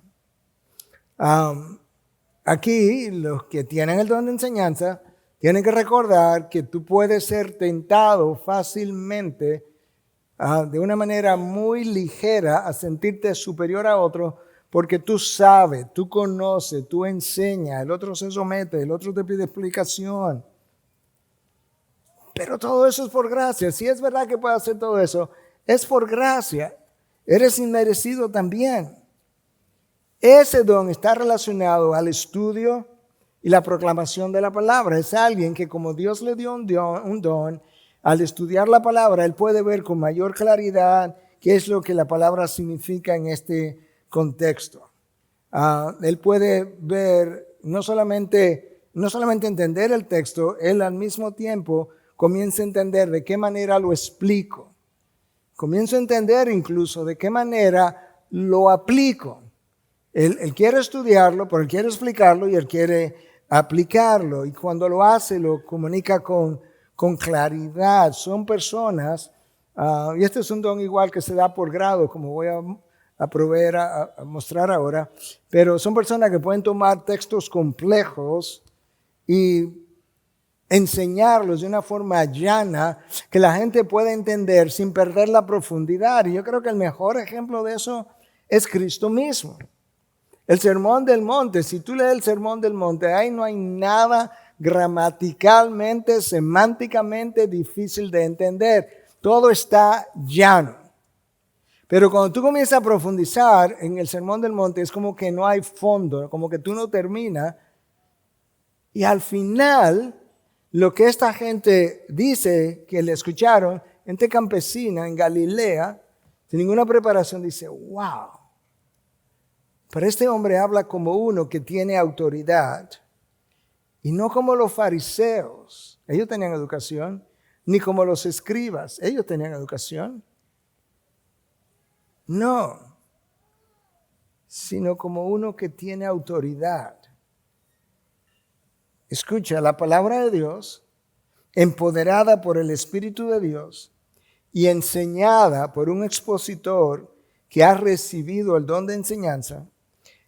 Aquí los que tienen el don de enseñanza tienen que recordar que tú puedes ser tentado fácilmente de una manera muy ligera a sentirte superior a otro porque tú sabes, tú conoces, tú enseñas, el otro se somete, el otro te pide explicación. Pero todo eso es por gracia. Si es verdad que puedes hacer todo eso, es por gracia. Eres inmerecido también. Ese don está relacionado al estudio y la proclamación de la palabra. Es alguien que como Dios le dio un don, al estudiar la palabra, él puede ver con mayor claridad qué es lo que la palabra significa en este contexto. Él puede ver, no solamente entender el texto, él al mismo tiempo comienza a entender de qué manera lo explico. Comienzo a entender incluso de qué manera lo aplico. Él quiere estudiarlo, pero él quiere explicarlo y él quiere aplicarlo. Y cuando lo hace, lo comunica con claridad. Son personas, y este es un don igual que se da por grado, como voy a proveer, a mostrar ahora, pero son personas que pueden tomar textos complejos y enseñarlos de una forma llana que la gente pueda entender sin perder la profundidad. Y yo creo que el mejor ejemplo de eso es Cristo mismo. El Sermón del Monte, si tú lees el Sermón del Monte, ahí no hay nada gramaticalmente, semánticamente difícil de entender. Todo está llano. Pero cuando tú comienzas a profundizar en el Sermón del Monte, es como que no hay fondo, como que tú no terminas. Y al final, lo que esta gente dice que le escucharon, gente campesina en Galilea, sin ninguna preparación, dice, wow. Pero este hombre habla como uno que tiene autoridad y no como los fariseos. Ellos tenían educación, ni como los escribas. Ellos tenían educación. No, sino como uno que tiene autoridad. Escucha, la palabra de Dios empoderada por el Espíritu de Dios y enseñada por un expositor que ha recibido el don de enseñanza,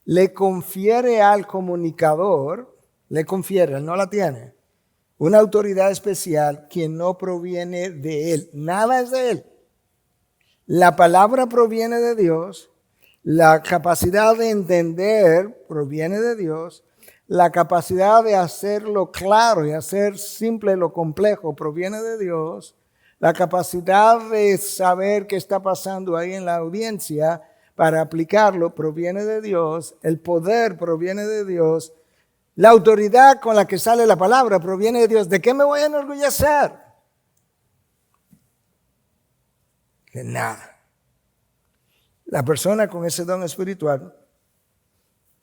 le confiere al comunicador, él no la tiene, una autoridad especial que no proviene de él. Nada es de él. La palabra proviene de Dios, la capacidad de entender proviene de Dios, la capacidad de hacerlo claro y hacer simple lo complejo proviene de Dios, la capacidad de saber qué está pasando ahí en la audiencia para aplicarlo proviene de Dios, el poder proviene de Dios, la autoridad con la que sale la palabra proviene de Dios. ¿De qué me voy a enorgullecer? De nada. La persona con ese don espiritual,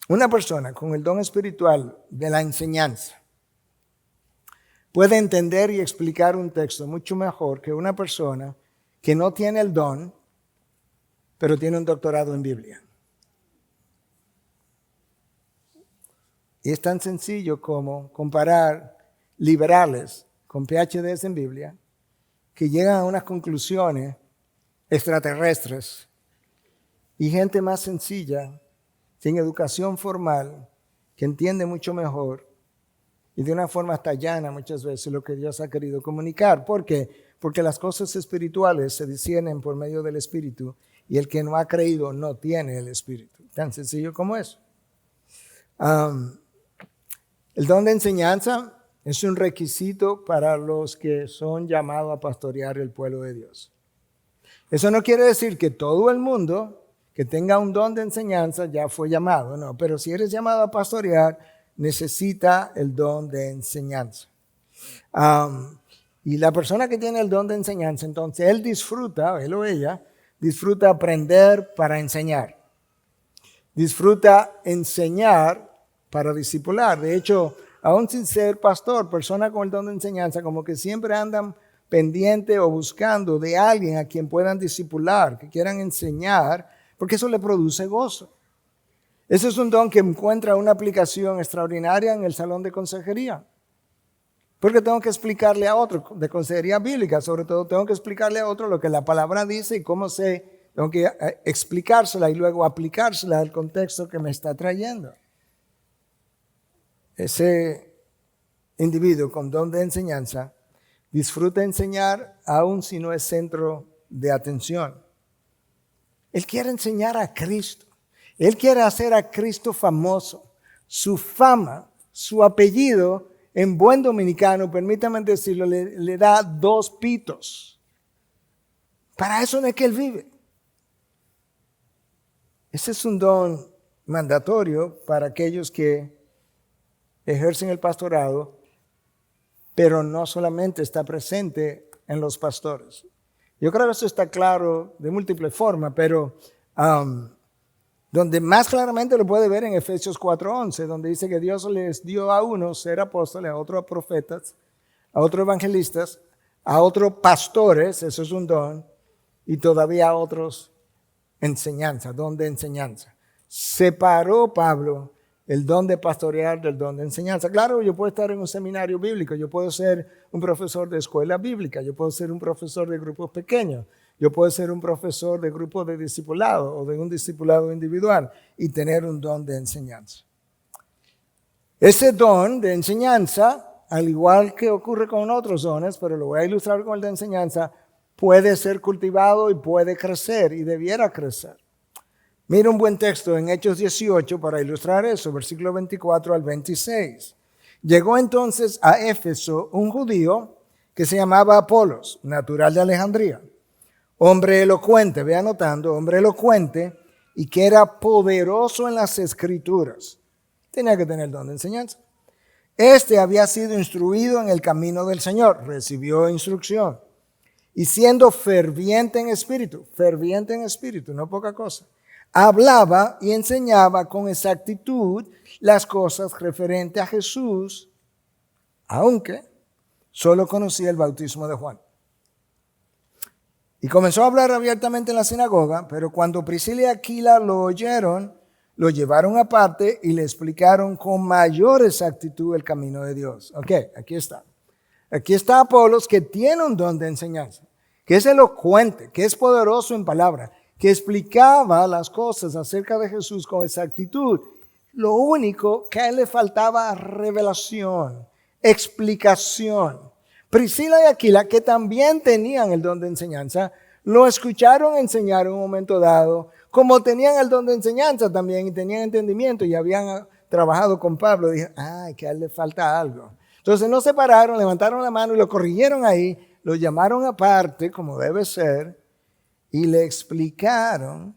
una persona con el don espiritual de la enseñanza, puede entender y explicar un texto mucho mejor que una persona que no tiene el don, pero tiene un doctorado en Biblia. Y es tan sencillo como comparar liberales con PhDs en Biblia que llegan a unas conclusiones extraterrestres y gente más sencilla, sin educación formal, que entiende mucho mejor y de una forma hasta llana muchas veces lo que Dios ha querido comunicar. ¿Por qué? Porque las cosas espirituales se disciernen por medio del Espíritu y el que no ha creído no tiene el Espíritu. Tan sencillo como eso. El don de enseñanza es un requisito para los que son llamados a pastorear el pueblo de Dios. Eso no quiere decir que todo el mundo que tenga un don de enseñanza ya fue llamado, no, pero si eres llamado a pastorear, necesita el don de enseñanza. Y la persona que tiene el don de enseñanza, entonces él o ella, disfruta aprender para enseñar. Disfruta enseñar para discipular. De hecho, aún sin ser pastor, personas con el don de enseñanza como que siempre andan pendiente o buscando de alguien a quien puedan discipular, que quieran enseñar, porque eso le produce gozo. Ese es un don que encuentra una aplicación extraordinaria en el salón de consejería. Porque tengo que explicarle a otro, de consejería bíblica, sobre todo tengo que explicarle a otro lo que la palabra dice y cómo tengo que explicársela y luego aplicársela al contexto que me está trayendo. Ese individuo con don de enseñanza disfruta enseñar aun si no es centro de atención. Él quiere enseñar a Cristo. Él quiere hacer a Cristo famoso. Su fama, su apellido, en buen dominicano, permítame decirlo, le da 2 pitos. Para eso no es que él vive. Ese es un don mandatorio para aquellos que ejercen el pastorado, pero no solamente está presente en los pastores. Yo creo que eso está claro de múltiples formas, pero donde más claramente lo puede ver en Efesios 4:11, donde dice que Dios les dio a unos ser apóstoles, a otros profetas, a otros evangelistas, a otros pastores, eso es un don, y todavía a otros enseñanza, don de enseñanza. Separó Pablo el don de pastorear del don de enseñanza. Claro, yo puedo estar en un seminario bíblico, yo puedo ser un profesor de escuela bíblica, yo puedo ser un profesor de grupos pequeños, yo puedo ser un profesor de grupo de discipulado o de un discipulado individual y tener un don de enseñanza. Ese don de enseñanza, al igual que ocurre con otros dones, pero lo voy a ilustrar con el de enseñanza, puede ser cultivado y puede crecer y debiera crecer. Mira un buen texto en Hechos 18 para ilustrar eso, versículo 24 al 26. Llegó entonces a Éfeso un judío que se llamaba Apolos, natural de Alejandría, hombre elocuente, ve anotando, hombre elocuente y que era poderoso en las escrituras. Tenía que tener don de enseñanza. Este había sido instruido en el camino del Señor, recibió instrucción. Y siendo ferviente en espíritu, no poca cosa, hablaba y enseñaba con exactitud las cosas referentes a Jesús, aunque solo conocía el bautismo de Juan. Y comenzó a hablar abiertamente en la sinagoga, pero cuando Priscila y Aquila lo oyeron, lo llevaron aparte y le explicaron con mayor exactitud el camino de Dios. Ok, aquí está. Aquí está Apolos, que tiene un don de enseñanza, que es elocuente, que es poderoso en palabra, que explicaba las cosas acerca de Jesús con exactitud. Lo único que a él le faltaba revelación, explicación. Priscila y Aquila, que también tenían el don de enseñanza, lo escucharon enseñar en un momento dado, como tenían el don de enseñanza también y tenían entendimiento y habían trabajado con Pablo. Dijeron, que a él le falta algo. Entonces no se pararon, levantaron la mano y lo corrigieron ahí, lo llamaron aparte, como debe ser, y le explicaron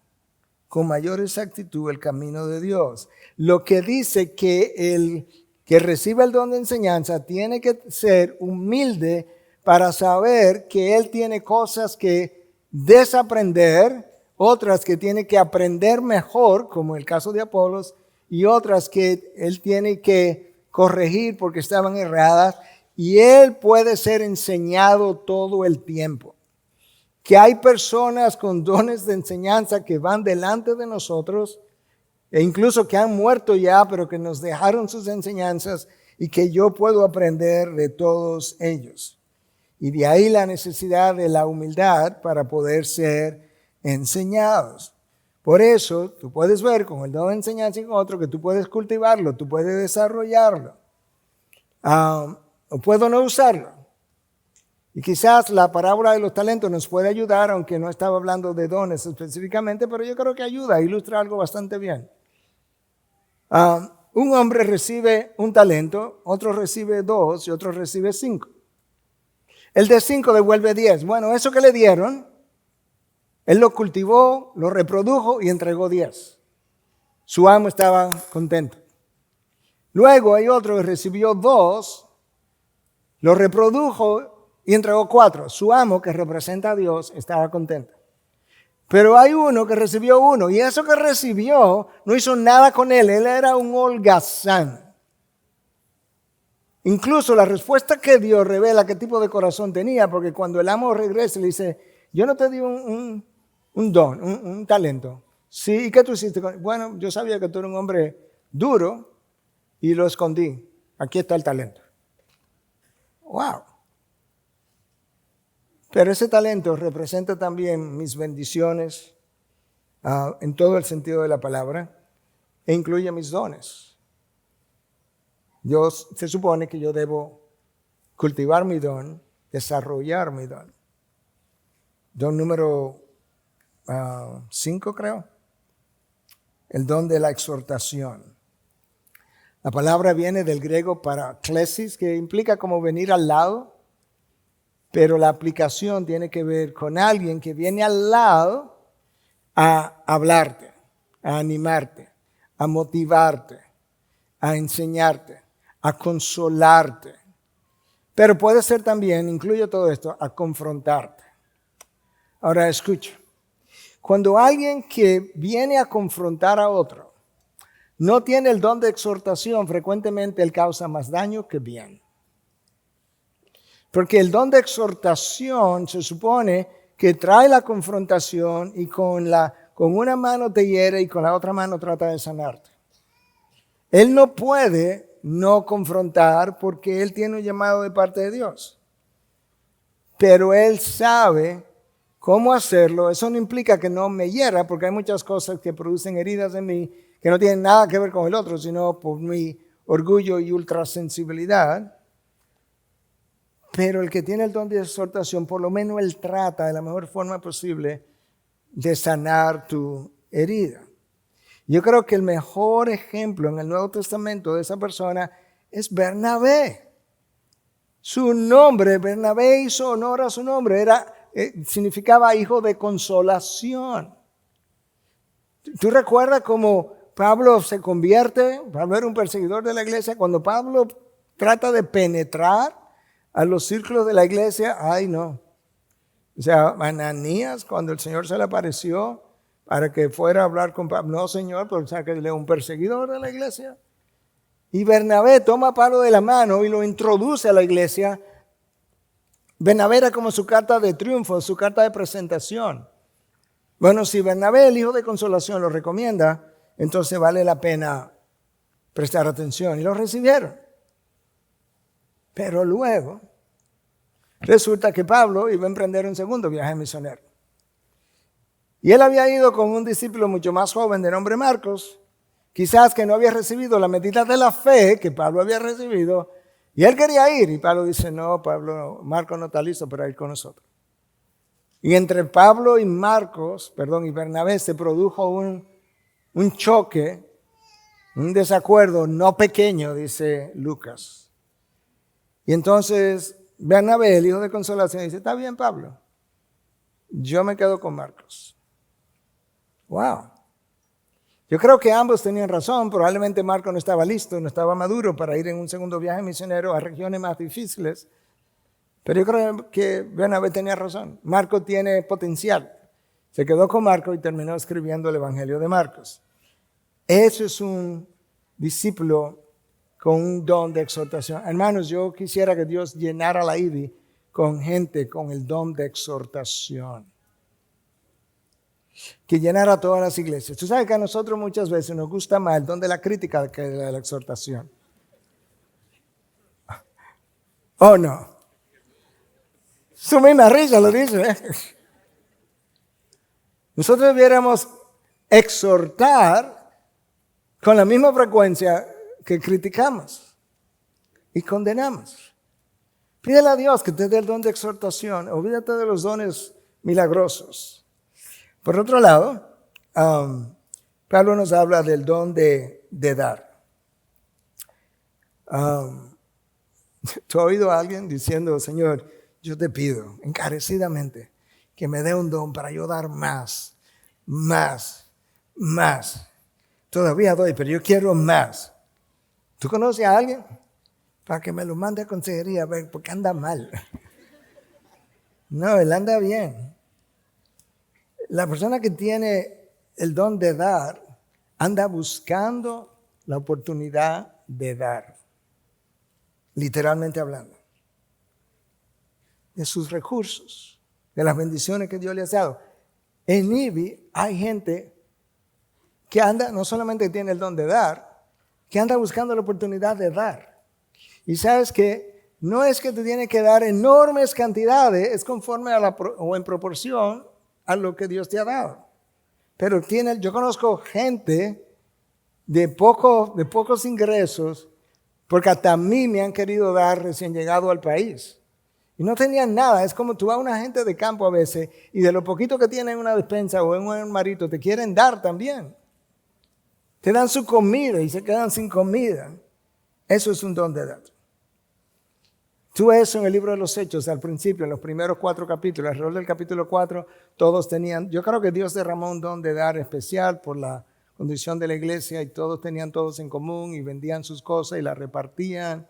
con mayor exactitud el camino de Dios. Lo que dice que el que recibe el don de enseñanza tiene que ser humilde para saber que él tiene cosas que desaprender, otras que tiene que aprender mejor, como el caso de Apolos, y otras que él tiene que corregir porque estaban erradas, y él puede ser enseñado todo el tiempo. Que hay personas con dones de enseñanza que van delante de nosotros, e incluso que han muerto ya, pero que nos dejaron sus enseñanzas y que yo puedo aprender de todos ellos. Y de ahí la necesidad de la humildad para poder ser enseñados. Por eso tú puedes ver con el don de enseñanza y con otro que tú puedes cultivarlo, tú puedes desarrollarlo. O puedo no usarlo. Y quizás la parábola de los talentos nos puede ayudar, aunque no estaba hablando de dones específicamente, pero yo creo que ayuda, ilustra algo bastante bien. Un hombre recibe un talento, otro recibe 2 y otro recibe 5. El de 5 devuelve 10. Bueno, eso que le dieron, él lo cultivó, lo reprodujo y entregó 10. Su amo estaba contento. Luego hay otro que recibió 2, lo reprodujo y entregó 4. Su amo, que representa a Dios, estaba contento. Pero hay uno que recibió 1 y eso que recibió no hizo nada con él. Él era un holgazán. Incluso la respuesta que dio revela qué tipo de corazón tenía, porque cuando el amo regresa le dice, yo no te di un don, un talento. Sí, ¿y qué tú hiciste? Bueno, yo sabía que tú eres un hombre duro y lo escondí. Aquí está el talento. ¡Wow! Pero ese talento representa también mis bendiciones en todo el sentido de la palabra e incluye mis dones. Se supone que yo debo cultivar mi don, desarrollar mi don. Don número 5, creo. El don de la exhortación. La palabra viene del griego paraklesis, que implica como venir al lado, pero la aplicación tiene que ver con alguien que viene al lado a hablarte, a animarte, a motivarte, a enseñarte, a consolarte. Pero puede ser también, incluye todo esto, a confrontarte. Ahora escucha, cuando alguien que viene a confrontar a otro no tiene el don de exhortación, frecuentemente él causa más daño que bien. Porque el don de exhortación se supone que trae la confrontación y con una mano te hiere y con la otra mano trata de sanarte. Él no puede no confrontar porque él tiene un llamado de parte de Dios. Pero él sabe cómo hacerlo. Eso no implica que no me hiera, porque hay muchas cosas que producen heridas en mí que no tienen nada que ver con el otro, sino por mi orgullo y ultrasensibilidad. Pero el que tiene el don de exhortación, por lo menos él trata de la mejor forma posible de sanar tu herida. Yo creo que el mejor ejemplo en el Nuevo Testamento de esa persona es Bernabé. Su nombre, Bernabé hizo honor a su nombre, significaba hijo de consolación. ¿Tú recuerdas cómo Pablo se convierte? Pablo era un perseguidor de la iglesia. Cuando Pablo trata de penetrar a los círculos de la iglesia, ay no. O sea, Ananías, cuando el Señor se le apareció para que fuera a hablar con Pablo, no Señor, pero o sea, que él es un perseguidor de la iglesia. Y Bernabé toma a Pablo de la mano y lo introduce a la iglesia. Bernabé era como su carta de triunfo, su carta de presentación. Bueno, si Bernabé, el hijo de consolación, lo recomienda, entonces vale la pena prestar atención. Y lo recibieron. Pero luego, Resulta que Pablo iba a emprender un segundo viaje misionero. Y él había ido con un discípulo mucho más joven de nombre Marcos, quizás que no había recibido la medida de la fe que Pablo había recibido, y él quería ir. Y Pablo dice, no, Marcos no está listo para ir con nosotros. Y entre Pablo y y Bernabé se produjo un choque, un desacuerdo no pequeño, dice Lucas. Y entonces Bernabé, el hijo de consolación, dice, está bien, Pablo, yo me quedo con Marcos. Wow. Yo creo que ambos tenían razón. Probablemente Marcos no estaba listo, no estaba maduro para ir en un segundo viaje misionero a regiones más difíciles. Pero yo creo que Bernabé tenía razón. Marcos tiene potencial. Se quedó con Marcos y terminó escribiendo el Evangelio de Marcos. Eso es un discípulo con un don de exhortación. Hermanos, yo quisiera que Dios llenara la IBI con gente con el don de exhortación. Que llenara todas las iglesias. Tú sabes que a nosotros muchas veces nos gusta más el don de la crítica que el de la exhortación. ¿O no? Su misma risa lo dice. Nosotros debiéramos exhortar con la misma frecuencia que criticamos y condenamos. Pídele a Dios que te dé el don de exhortación. Olvídate de los dones milagrosos. Por otro lado, Pablo nos habla del don de dar. ¿Tú has oído a alguien diciendo, Señor, yo te pido encarecidamente que me dé un don para yo dar más? Todavía doy, pero yo quiero más. ¿Tú conoces a alguien? Para que me lo mande a consejería, porque anda mal. No, él anda bien. La persona que tiene el don de dar anda buscando la oportunidad de dar, literalmente hablando, de sus recursos, de las bendiciones que Dios le ha dado. En IBI hay gente que anda, no solamente tiene el don de dar, que anda buscando la oportunidad de dar. Y sabes que no es que te tiene que dar enormes cantidades, es conforme o en proporción a lo que Dios te ha dado. Pero yo conozco gente de pocos ingresos, porque hasta a mí me han querido dar recién llegado al país. Y no tenían nada. Es como tú vas a una gente de campo a veces y de lo poquito que tienen en una despensa o en un armarito te quieren dar también. Te dan su comida y se quedan sin comida. Eso es un don de dar. Tú eso en el libro de los Hechos, al principio, en los primeros 4 capítulos, alrededor del capítulo 4, todos tenían, yo creo que Dios derramó un don de dar especial por la condición de la iglesia y todos tenían todos en común y vendían sus cosas y las repartían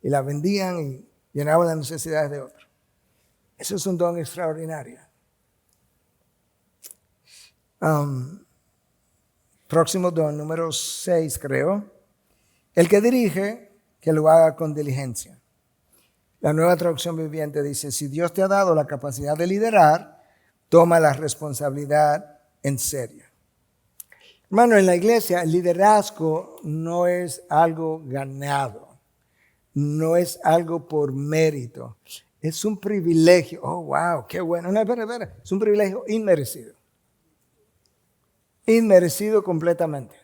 y las vendían y llenaban las necesidades de otros. Eso es un don extraordinario. Próximo don, número 6 creo. El que dirige, que lo haga con diligencia. La Nueva Traducción Viviente dice, si Dios te ha dado la capacidad de liderar, toma la responsabilidad en serio. Hermano, en la iglesia el liderazgo no es algo ganado, no es algo por mérito, es un privilegio. Oh, wow, qué bueno. No, espera, es un privilegio inmerecido. Inmerecido completamente.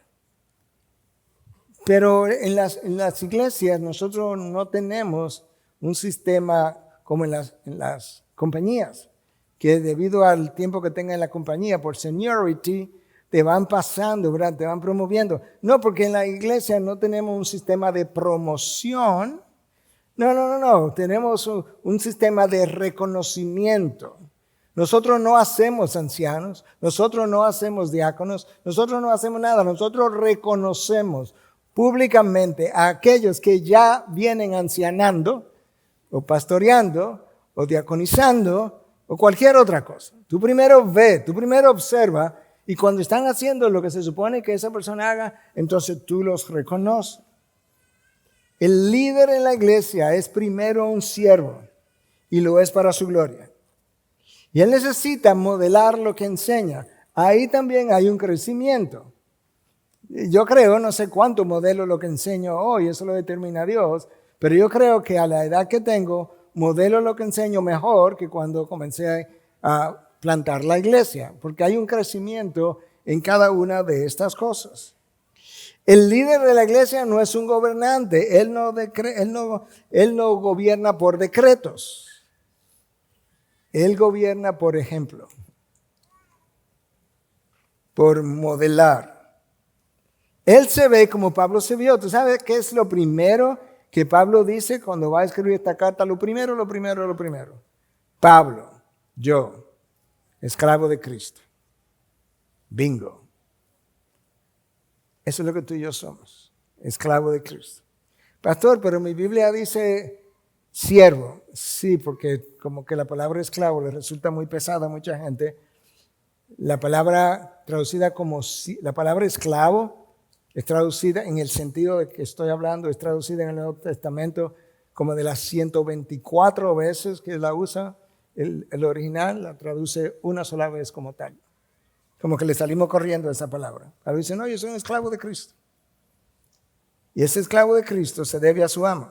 Pero en las iglesias nosotros no tenemos un sistema como en las compañías, que debido al tiempo que tenga en la compañía, por seniority, te van pasando, ¿verdad? Te van promoviendo. No, porque en la iglesia no tenemos un sistema de promoción. No. Tenemos un sistema de reconocimiento. Nosotros no hacemos ancianos, nosotros no hacemos diáconos, nosotros no hacemos nada. Nosotros reconocemos públicamente a aquellos que ya vienen ancianando, o pastoreando, o diaconizando, o cualquier otra cosa. Tú primero ve, tú primero observa, y cuando están haciendo lo que se supone que esa persona haga, entonces tú los reconoces. El líder en la iglesia es primero un siervo, y lo es para su gloria. Y él necesita modelar lo que enseña. Ahí también hay un crecimiento. Yo creo, no sé cuánto modelo lo que enseño hoy, eso lo determina Dios, pero yo creo que a la edad que tengo modelo lo que enseño mejor que cuando comencé a plantar la iglesia, porque hay un crecimiento en cada una de estas cosas. El líder de la iglesia no es un gobernante, él no gobierna por decretos, él gobierna por ejemplo, por modelar. Él se ve como Pablo se vio. ¿Tú sabes qué es lo primero que Pablo dice cuando va a escribir esta carta? Lo primero. Pablo, yo, esclavo de Cristo. Bingo. Eso es lo que tú y yo somos, esclavo de Cristo. Pastor, pero mi Biblia dice siervo. Sí, porque como que la palabra esclavo le resulta muy pesada a mucha gente. La palabra traducida como, la palabra esclavo es traducida en el sentido de que estoy hablando, es traducida en el Nuevo Testamento como de las 124 veces que la usa. El original la traduce una sola vez como tal. Como que le salimos corriendo a esa palabra. Pero dice, no, yo soy un esclavo de Cristo. Y ese esclavo de Cristo se debe a su amo.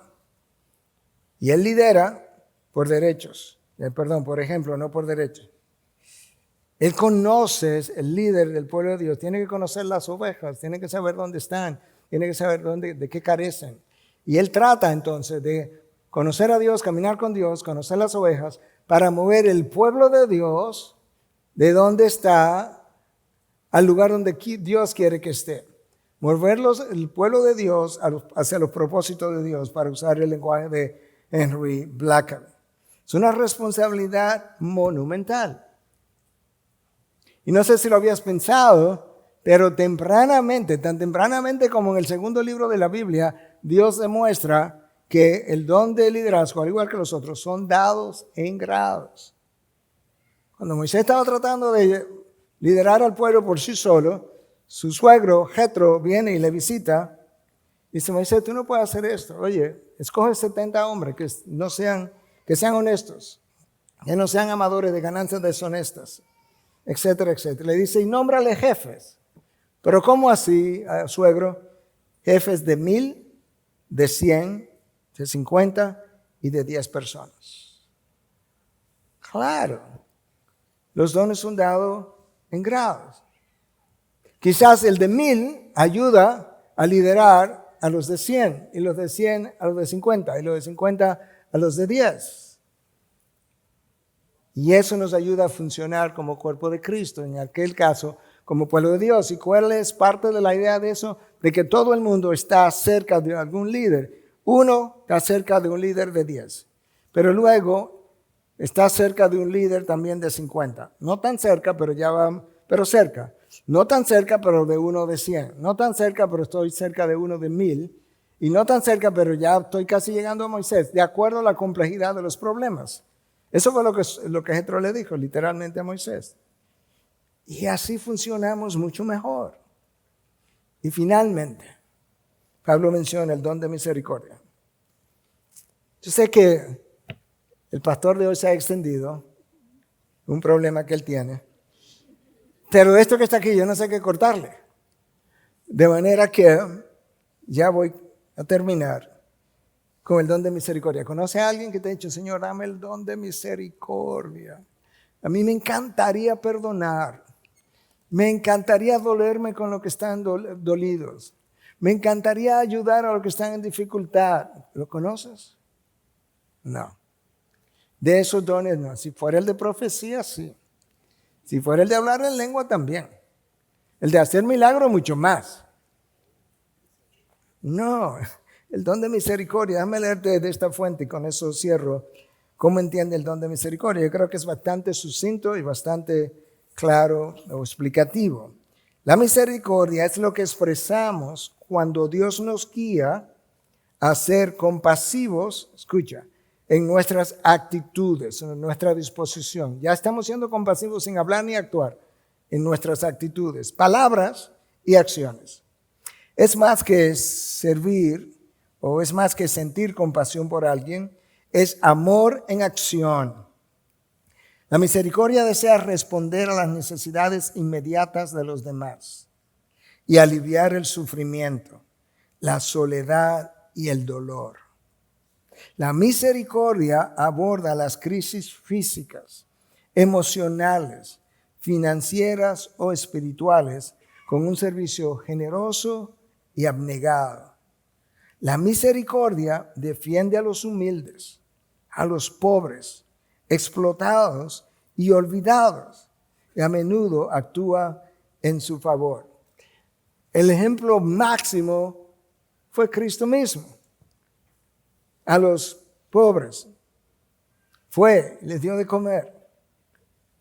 Y él lidera por derechos. Por ejemplo, no por derechos. Él conoce, el líder del pueblo de Dios, tiene que conocer las ovejas, tiene que saber dónde están, tiene que saber de qué carecen. Y él trata entonces de conocer a Dios, caminar con Dios, conocer las ovejas, para mover el pueblo de Dios de donde está al lugar donde Dios quiere que esté. Moverlos, el pueblo de Dios, hacia los propósitos de Dios, para usar el lenguaje de Henry Blackaby. Es una responsabilidad monumental. Y no sé si lo habías pensado, pero tempranamente, tan tempranamente como en el segundo libro de la Biblia, Dios demuestra que el don de liderazgo, al igual que los otros, son dados en grados. Cuando Moisés estaba tratando de liderar al pueblo por sí solo, su suegro, Jetro, viene y le visita. Y dice, Moisés, tú no puedes hacer esto. Oye, escoge 70 hombres que sean honestos, que no sean amadores de ganancias deshonestas, etcétera, etcétera. Le dice, y nómbrale jefes. Pero ¿cómo así, suegro? Jefes de 1,000, de 100, de 50 y de 10 personas. Claro, los dones son dados en grados. Quizás el de 1,000 ayuda a liderar a los de 100, y los de 100 a los de 50, y los de 50 a los de 10. Y eso nos ayuda a funcionar como cuerpo de Cristo, en aquel caso, como pueblo de Dios. ¿Y cuál es parte de la idea de eso? De que todo el mundo está cerca de algún líder. Uno está cerca de un líder de 10, pero luego está cerca de un líder también de 50. No tan cerca, pero cerca. No tan cerca, pero de uno de 100. No tan cerca, pero estoy cerca de uno de 1,000. Y no tan cerca, pero ya estoy casi llegando a Moisés, de acuerdo a la complejidad de los problemas. Eso fue lo que Jetro le dijo literalmente a Moisés. Y así funcionamos mucho mejor. Y finalmente, Pablo menciona el don de misericordia. Yo sé que el pastor de hoy se ha extendido, un problema que él tiene, pero esto que está aquí yo no sé qué cortarle. De manera que ya voy a terminar con el don de misericordia. ¿Conoce a alguien que te ha dicho, Señor, dame el don de misericordia? A mí me encantaría perdonar. Me encantaría dolerme con los que están dolidos. Me encantaría ayudar a los que están en dificultad. ¿Lo conoces? No. De esos dones no. Si fuera el de profecía, sí. Si fuera el de hablar en lengua, también. El de hacer milagros, mucho más. No, el don de misericordia. Déjame leerte de esta fuente y con eso cierro. ¿Cómo entiende el don de misericordia? Yo creo que es bastante sucinto y bastante claro o explicativo. La misericordia es lo que expresamos cuando Dios nos guía a ser compasivos, escucha, en nuestras actitudes, en nuestra disposición. Ya estamos siendo compasivos sin hablar ni actuar, en nuestras actitudes, palabras y acciones. Es más que servir o es más que sentir compasión por alguien, es amor en acción. La misericordia desea responder a las necesidades inmediatas de los demás y aliviar el sufrimiento, la soledad y el dolor. La misericordia aborda las crisis físicas, emocionales, financieras o espirituales con un servicio generoso y abnegado. La misericordia defiende a los humildes, a los pobres, explotados y olvidados, y a menudo actúa en su favor. El ejemplo máximo fue Cristo mismo. A los pobres les dio de comer.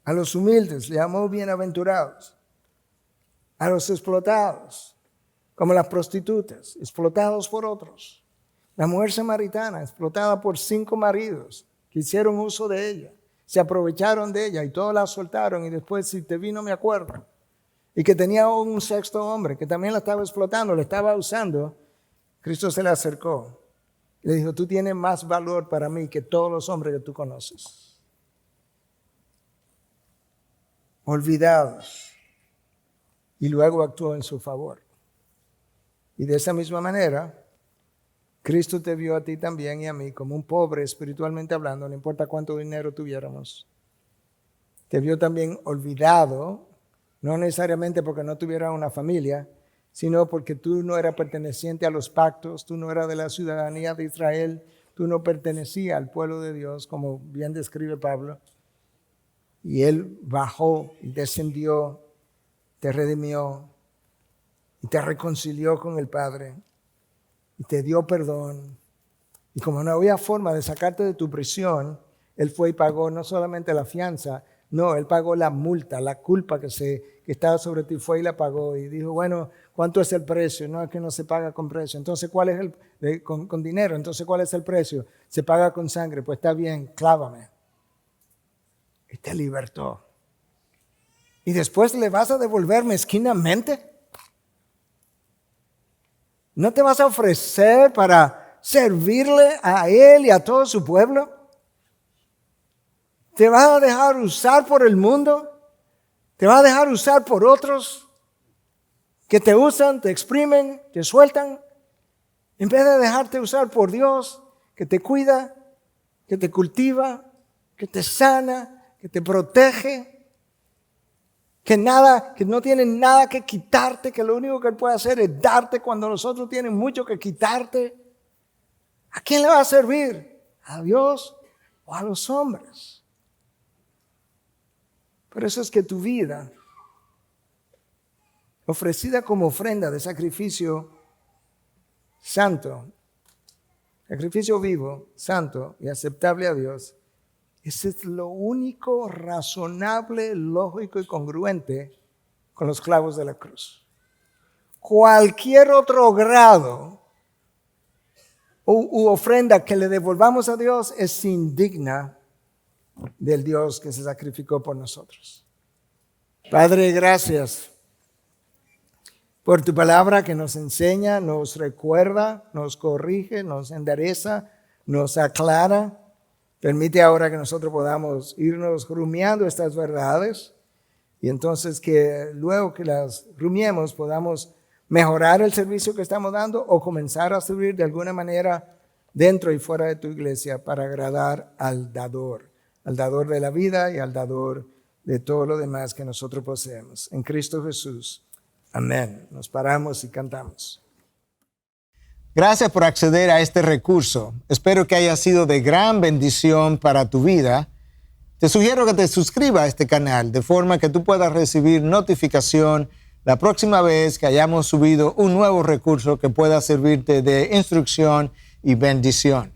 A los humildes le llamó bienaventurados. A los explotados, como las prostitutas, explotados por otros. La mujer samaritana, explotada por 5 maridos que hicieron uso de ella. Se aprovecharon de ella y todos la soltaron, y después, si te vi, no me acuerdo. Y que tenía un 6º hombre que también la estaba explotando, la estaba usando. Cristo se le acercó. Le dijo, tú tienes más valor para mí que todos los hombres que tú conoces. Olvidados. Y luego actuó en su favor. Y de esa misma manera, Cristo te vio a ti también y a mí como un pobre espiritualmente hablando, no importa cuánto dinero tuviéramos. Te vio también olvidado, no necesariamente porque no tuviera una familia, sino porque tú no eras perteneciente a los pactos, tú no eras de la ciudadanía de Israel, tú no pertenecías al pueblo de Dios, como bien describe Pablo. Y Él bajó y descendió, te redimió y te reconcilió con el Padre y te dio perdón. Y como no había forma de sacarte de tu prisión, Él fue y pagó no solamente la fianza, no, Él pagó la multa, la culpa que estaba sobre ti, fue y la pagó. Y dijo, bueno, ¿cuánto es el precio? No, es que no se paga con precio. Entonces, ¿cuál es con dinero? Entonces, ¿cuál es el precio? Se paga con sangre. Pues está bien, clávame. Y te libertó. ¿Y después le vas a devolver mezquinamente? ¿No te vas a ofrecer para servirle a Él y a todo su pueblo? ¿Te vas a dejar usar por el mundo? ¿Te vas a dejar usar por otros que te usan, te exprimen, te sueltan? En vez de dejarte usar por Dios, que te cuida, que te cultiva, que te sana, que te protege, que no tiene nada que quitarte, que lo único que Él puede hacer es darte cuando los otros tienen mucho que quitarte. ¿A quién le va a servir? ¿A Dios o a los hombres? Por eso es que tu vida, ofrecida como ofrenda de sacrificio santo, sacrificio vivo, santo y aceptable a Dios, ese es lo único razonable, lógico y congruente con los clavos de la cruz. Cualquier otro grado u ofrenda que le devolvamos a Dios es indigna del Dios que se sacrificó por nosotros. Padre, gracias por tu palabra que nos enseña, nos recuerda, nos corrige, nos endereza, nos aclara. Permite ahora que nosotros podamos irnos rumiando estas verdades y entonces que luego que las rumiemos podamos mejorar el servicio que estamos dando o comenzar a servir de alguna manera dentro y fuera de tu iglesia para agradar al dador de la vida y al dador de todo lo demás que nosotros poseemos. En Cristo Jesús. Amén. Nos paramos y cantamos. Gracias por acceder a este recurso. Espero que haya sido de gran bendición para tu vida. Te sugiero que te suscribas a este canal de forma que tú puedas recibir notificación la próxima vez que hayamos subido un nuevo recurso que pueda servirte de instrucción y bendición.